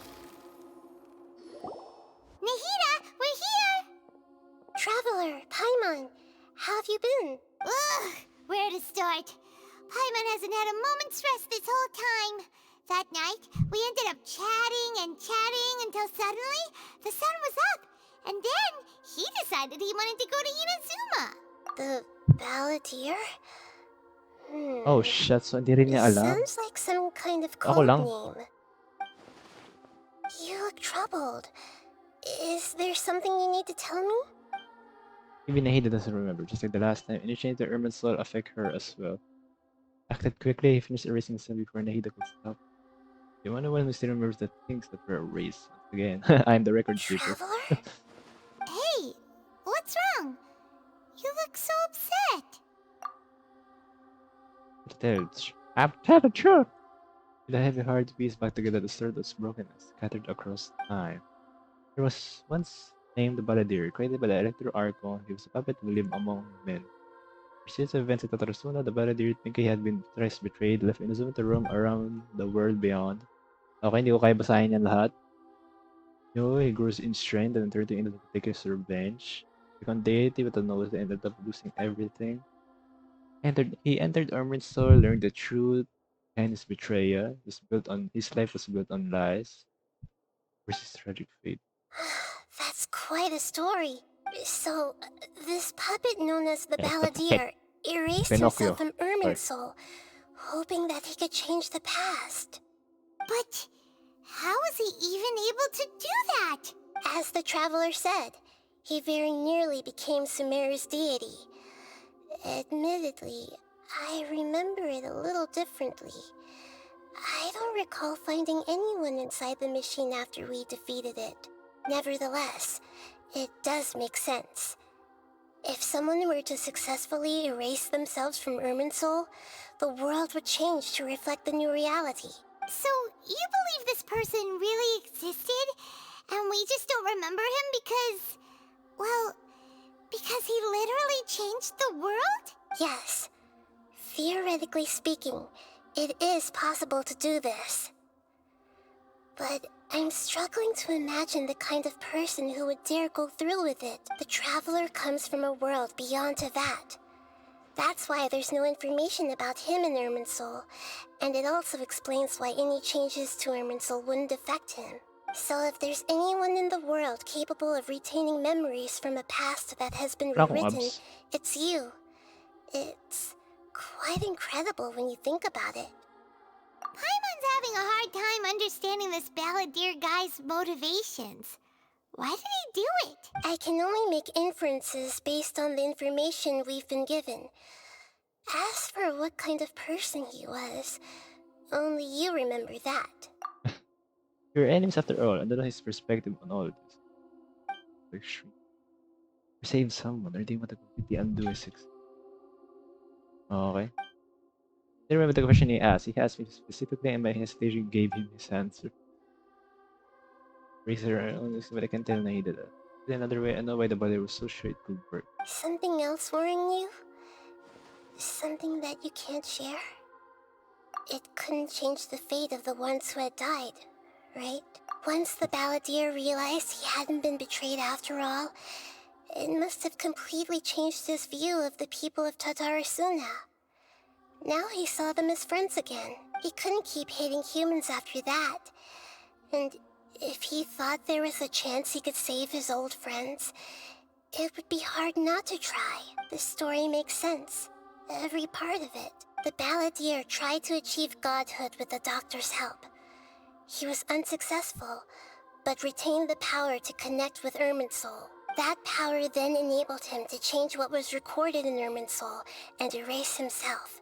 [SPEAKER 4] Nahida, we're here.
[SPEAKER 5] Traveler, Paimon, how have you been?
[SPEAKER 4] Ugh, where to start? Paimon hasn't had a moment's rest this whole time. That night, we ended up chatting and chatting until suddenly the sun was up. And then he decided he wanted to go to Inazuma.
[SPEAKER 5] The Balladeer?
[SPEAKER 1] Oh shit, so hindi rin
[SPEAKER 5] It
[SPEAKER 1] niya alam.
[SPEAKER 5] sounds like some kind of
[SPEAKER 1] Ako
[SPEAKER 5] code
[SPEAKER 1] lang.
[SPEAKER 5] name. You look troubled. Is there something you need to tell me?
[SPEAKER 1] Even Nahida doesn't remember, just like the last time. Any change to Irma's soul affect her as well. Acted quickly, he finished erasing some before Nahida could stop. The only one who still remembers the things that were erased. Once again, I'm the record keeper.
[SPEAKER 4] Traveler? Hey, what's wrong? You look so upset.
[SPEAKER 1] Tell the truth! With a heavy heart, to piece back together the sword that's broken and scattered across time. There was once named the Balladeer, created by the Electro Archon. He was a puppet who lived among men. Since the events at Tatarasuna, the Balladeer, thinking he had been thrice betrayed, left Inazuma to roam around the world beyond. Okay, hindi ko kaya basahin yan lahat. No, he grows in strength and turned to Inazuma to take his revenge. Become deity with a nose and ended up losing everything. He entered Armored Soul, learned the truth, and his betrayal. His life was built on lies. Versus tragic fate.
[SPEAKER 5] That's quite a story. So, this puppet known as the
[SPEAKER 1] Yes,
[SPEAKER 5] Balladeer erased
[SPEAKER 1] Pinocchio.
[SPEAKER 5] himself from
[SPEAKER 1] Sorry.
[SPEAKER 5] Irmin's soul, hoping that he could change the past.
[SPEAKER 4] But how was he even able to do that?
[SPEAKER 5] As the traveler said, he very nearly became Sumeru's deity. Admittedly, I remember it a little differently. I don't recall finding anyone inside the machine after we defeated it. Nevertheless, it does make sense. If someone were to successfully erase themselves from Irminsoul, the world would change to reflect the new reality.
[SPEAKER 4] So, you believe this person really existed, and we just don't remember him because... well, because he literally changed the world?
[SPEAKER 5] Yes. Theoretically speaking, it is possible to do this. But I'm struggling to imagine the kind of person who would dare go through with it. The traveler comes from a world beyond to that. That's why there's no information about him in Irminsoul, and it also explains why any changes to Irminsoul wouldn't affect him. So if there's anyone in the world capable of retaining memories from a past that has been rewritten, it's you. It's quite incredible when you think about it.
[SPEAKER 4] Paimon's having a hard time understanding this Balladeer guy's motivations. Why did he do it?
[SPEAKER 5] I can only make inferences based on the information we've been given. As for what kind of person he was, only you remember that.
[SPEAKER 1] Your enemies after all, and then his perspective on all of this. Extreme. To save someone, or they want to completely undo his success. Okay. I remember the question he asked. He asked me specifically, and my hesitation gave him his answer. Razor, but I can tell na he did that. In another way, I know why the body was so sure it could work.
[SPEAKER 5] Something else worrying you? Something that you can't share? It couldn't change the fate of the ones who had died, right? Once the Balladeer realized he hadn't been betrayed after all, it must have completely changed his view of the people of Tatarasuna. Now he saw them as friends again. He couldn't keep hating humans after that. And if he thought there was a chance he could save his old friends, it would be hard not to try. The story makes sense. Every part of it. The Balladeer tried to achieve godhood with the doctor's help. He was unsuccessful, but retained the power to connect with Irminsoul. That power then enabled him to change what was recorded in Irminsoul and erase himself,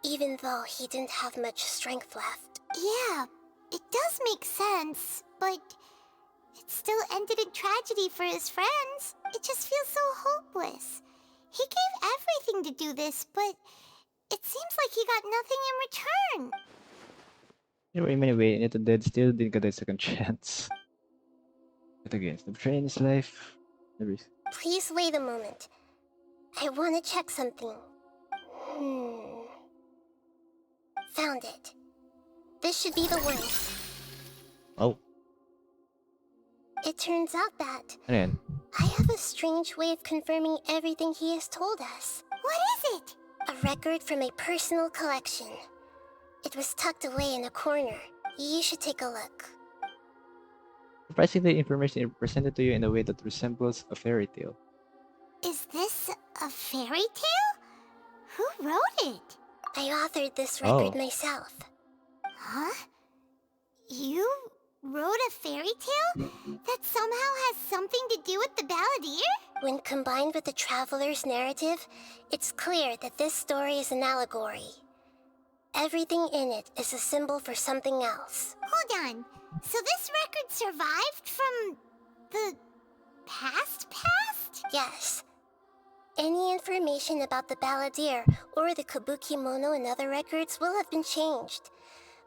[SPEAKER 5] even though he didn't have much strength left.
[SPEAKER 4] Yeah, it does make sense, but it still ended in tragedy for his friends. It just feels so hopeless. He gave everything to do this, but it seems like he got nothing in return.
[SPEAKER 1] In many ways, Nito Dead still didn't get a second chance. But again, the betrayal in his life.
[SPEAKER 5] Please wait a moment. I want to check something. Found it. This should be the one.
[SPEAKER 1] Oh.
[SPEAKER 5] It turns out that
[SPEAKER 1] Ano yan?
[SPEAKER 5] I have a strange way of confirming everything he has told us.
[SPEAKER 4] What is it?
[SPEAKER 5] A record from a personal collection. It was tucked away in a corner. You should take a look.
[SPEAKER 1] Surprisingly, information is presented to you in a way that resembles a fairy tale.
[SPEAKER 4] Is this a fairy tale? Who wrote it?
[SPEAKER 5] I authored this record
[SPEAKER 1] Oh.
[SPEAKER 5] myself.
[SPEAKER 4] Huh? You wrote a fairy tale that somehow has something to do with the balladeer?
[SPEAKER 5] When combined with the traveler's narrative, it's clear that this story is an allegory. Everything in it is a symbol for something else.
[SPEAKER 4] Hold on. So this record survived from the past?
[SPEAKER 5] Yes. Any information about the balladeer or the kabuki mono in other records will have been changed.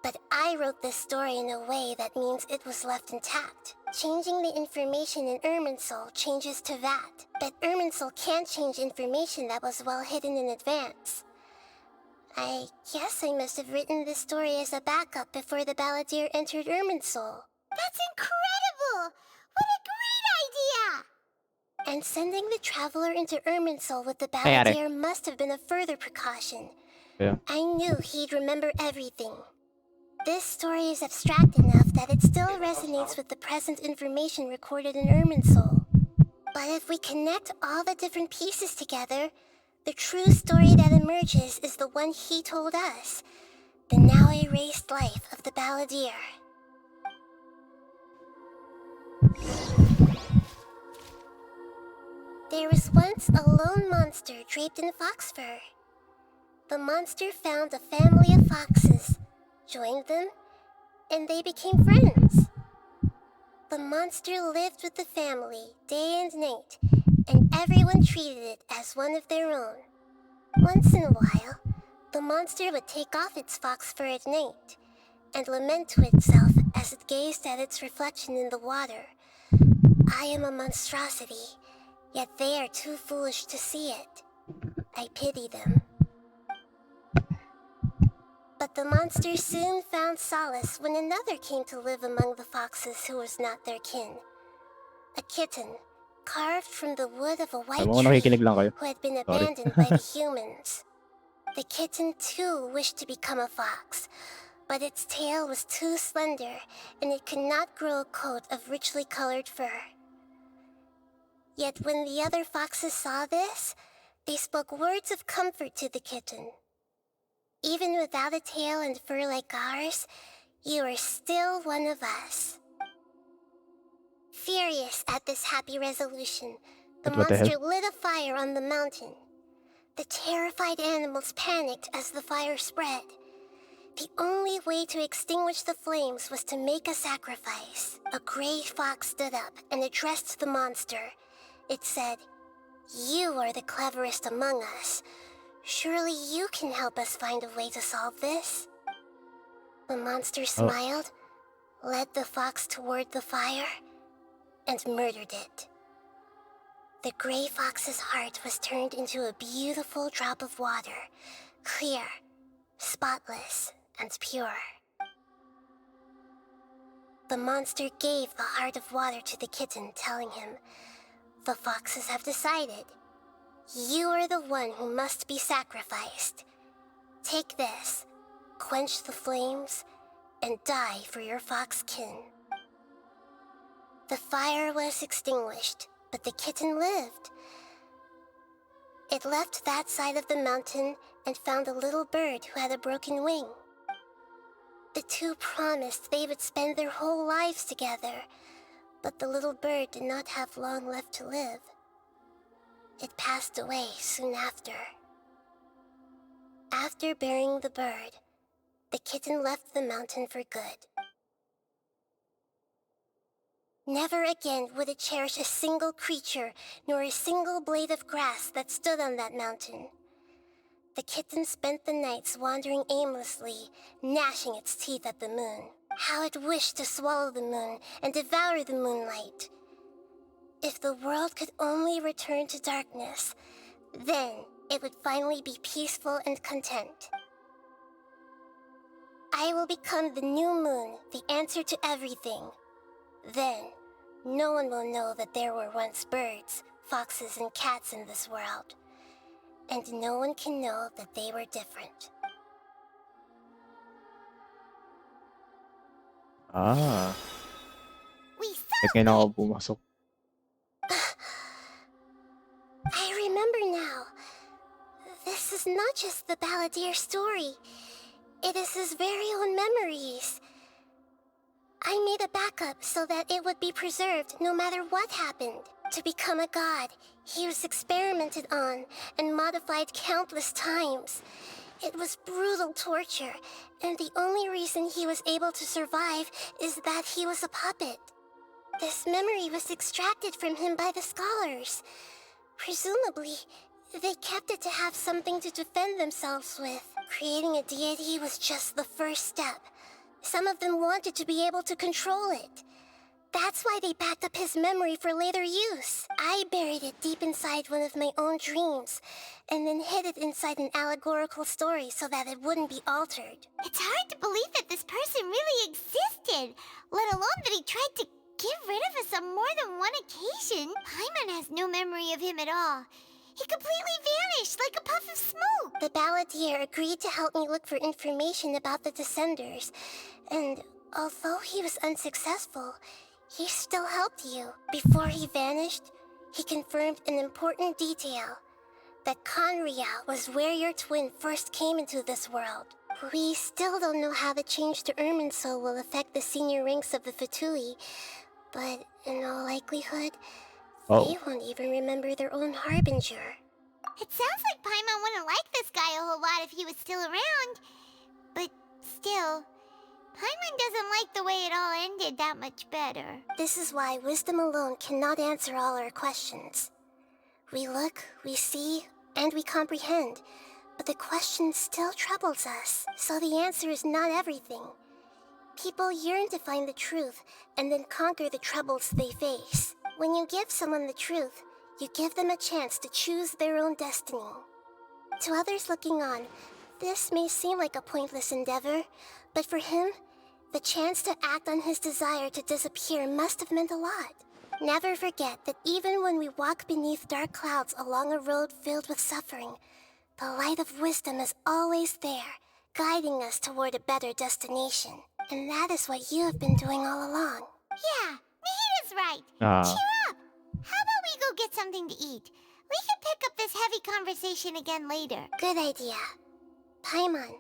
[SPEAKER 5] But I wrote this story in a way that means it was left intact. Changing the information in Irminsul changes to that. But Irminsul can't change information that was well hidden in advance. I guess I must have written this story as a backup before the balladeer entered Irminsul.
[SPEAKER 4] That's incredible! What a great idea!
[SPEAKER 5] And sending the traveler into Irminsul with the
[SPEAKER 1] Nangyari.
[SPEAKER 5] balladeer must have been a further precaution.
[SPEAKER 1] Yeah.
[SPEAKER 5] I knew he'd remember everything. This story is abstract enough that it still resonates with the present information recorded in Irminsul. But if we connect all the different pieces together, the true story that emerges is the one he told us, the now erased life of the balladeer. There was once a lone monster draped in fox fur. The monster found a family of foxes, joined them, and they became friends. The monster lived with the family day and night, and everyone treated it as one of their own. Once in a while, the monster would take off its fox fur at night and lament to itself as it gazed at its reflection in the water. I am a monstrosity, yet they are too foolish to see it. I pity them. But the monster soon found solace when another came to live among the foxes who was not their kin. A kitten, carved from the wood of a white
[SPEAKER 1] Alam mo,
[SPEAKER 5] tree,
[SPEAKER 1] nakikinig lang kayo.
[SPEAKER 5] who had been
[SPEAKER 1] Sorry.
[SPEAKER 5] abandoned by the humans. The kitten too wished to become a fox, but its tail was too slender and it could not grow a coat of richly colored fur. Yet when the other foxes saw this, they spoke words of comfort to the kitten. Even without a tail and fur like ours, you are still one of us. Furious at this happy resolution, the
[SPEAKER 1] What the hell?
[SPEAKER 5] monster lit a fire on the mountain. The terrified animals panicked as the fire spread. The only way to extinguish the flames was to make a sacrifice. A gray fox stood up and addressed the monster. It said, "You are the cleverest among us. Surely you can help us find a way to solve this." The monster smiled, led the fox toward the fire, and murdered it. The gray fox's heart was turned into a beautiful drop of water, clear, spotless, and pure. The monster gave the heart of water to the kitten, telling him, "The foxes have decided. You are the one who must be sacrificed. Take this, quench the flames, and die for your fox kin." The fire was extinguished, but the kitten lived. It left that side of the mountain and found a little bird who had a broken wing. The two promised they would spend their whole lives together, but the little bird did not have long left to live. It passed away soon after. After burying the bird, the kitten left the mountain for good. Never again would it cherish a single creature, nor a single blade of grass that stood on that mountain. The kitten spent the nights wandering aimlessly, gnashing its teeth at the moon. How it wished to swallow the moon and devour the moonlight. If the world could only return to darkness, then it would finally be peaceful and content. I will become the new moon, the answer to everything. Then, no one will know that there were once birds, foxes, and cats in this world. And no one can know that they were different.
[SPEAKER 1] Ah,
[SPEAKER 4] We
[SPEAKER 1] kahit ngayon ako
[SPEAKER 4] solved it!
[SPEAKER 1] pumasok.
[SPEAKER 5] I remember now. This is not just the Balladeer story. It is his very own memories. I made a backup so that it would be preserved no matter what happened. To become a god, he was experimented on and modified countless times. It was brutal torture, and the only reason he was able to survive is that he was a puppet. This memory was extracted from him by the scholars. Presumably, they kept it to have something to defend themselves with. Creating a deity was just the first step. Some of them wanted to be able to control it. That's why they backed up his memory for later use. I buried it deep inside one of my own dreams, and then hid it inside an allegorical story so that it wouldn't be altered.
[SPEAKER 4] It's hard to believe that this person really existed, let alone that he tried to get rid of us on more than one occasion. Paimon has no memory of him at all. He completely vanished like a puff of smoke.
[SPEAKER 5] The Balladeer agreed to help me look for information about the Descenders, and although he was unsuccessful, he still helped you. Before he vanished, he confirmed an important detail. That Conria was where your twin first came into this world. We still don't know how the change to Irminsul will affect the senior ranks of the Fatui, but in all likelihood, they won't even remember their own Harbinger.
[SPEAKER 4] It sounds like Paimon wouldn't like this guy a whole lot if he was still around. But still, Paimon doesn't like the way it all ended that much better.
[SPEAKER 5] This is why wisdom alone cannot answer all our questions. We look, we see, and we comprehend, but the question still troubles us, so the answer is not everything. People yearn to find the truth, and then conquer the troubles they face. When you give someone the truth, you give them a chance to choose their own destiny. To others looking on, this may seem like a pointless endeavor, but for him, the chance to act on his desire to disappear must have meant a lot. Never forget that even when we walk beneath dark clouds along a road filled with suffering, the light of wisdom is always there, guiding us toward a better destination. And that is what you have been doing all along.
[SPEAKER 4] Yeah, Nahita's right.
[SPEAKER 1] Ah.
[SPEAKER 4] Cheer up! How about we go get something to eat? We can pick up this heavy conversation again later.
[SPEAKER 5] Good idea. Paimon,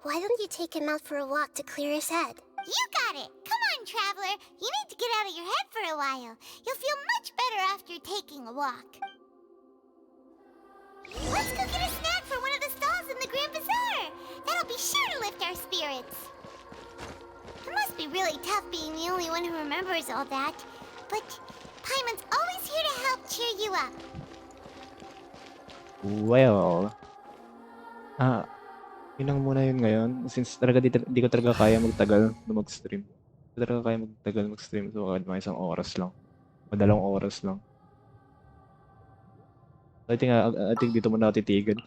[SPEAKER 5] why don't you take him out for a walk to clear his head?
[SPEAKER 4] You got it! Come on, Traveler! You need to get out of your head for a while. You'll feel much better after taking a walk. Let's go get a snack from one of the stalls in the Grand Bazaar! That'll be sure to lift our spirits. It must be really tough being the only one who remembers all that. But Paimon's always here to help cheer you up.
[SPEAKER 1] Well, yun lang muna yun ngayon. Since talaga di ko talaga kaya magtagal na mag-stream. Di ko talaga kaya magtagal mag-stream. So, kahit mga 1 oras lang. O 2 oras lang. I think dito muna ako titigan.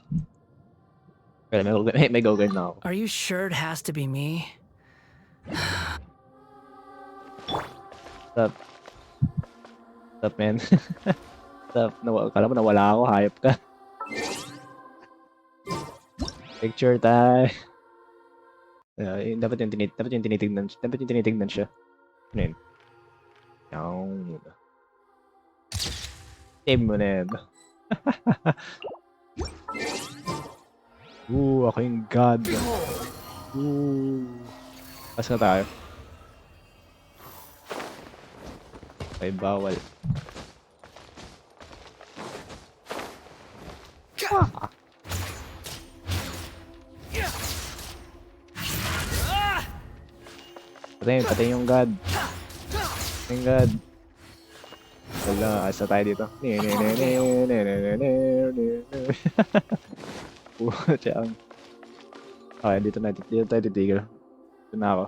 [SPEAKER 1] Kaya may gawin na ako.
[SPEAKER 6] Are you sure it has to be me?
[SPEAKER 1] Stop. Stop, man. Stop. Kala mo nawala ako. Hayop ka. Picture time. Dapat yung tinitignan siya. Ano yun? Yung... Save mo na yun. Ako yung god. Pas na tayo. Ay, bawal. Patay yung god. Yung god. Wala, asa tayo dito. Pucha. Okay, dito tayo titigil. Dito na ako.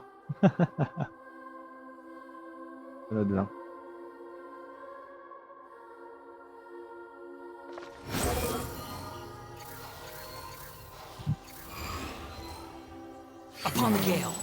[SPEAKER 1] Sunod lang.
[SPEAKER 6] Upon the gale.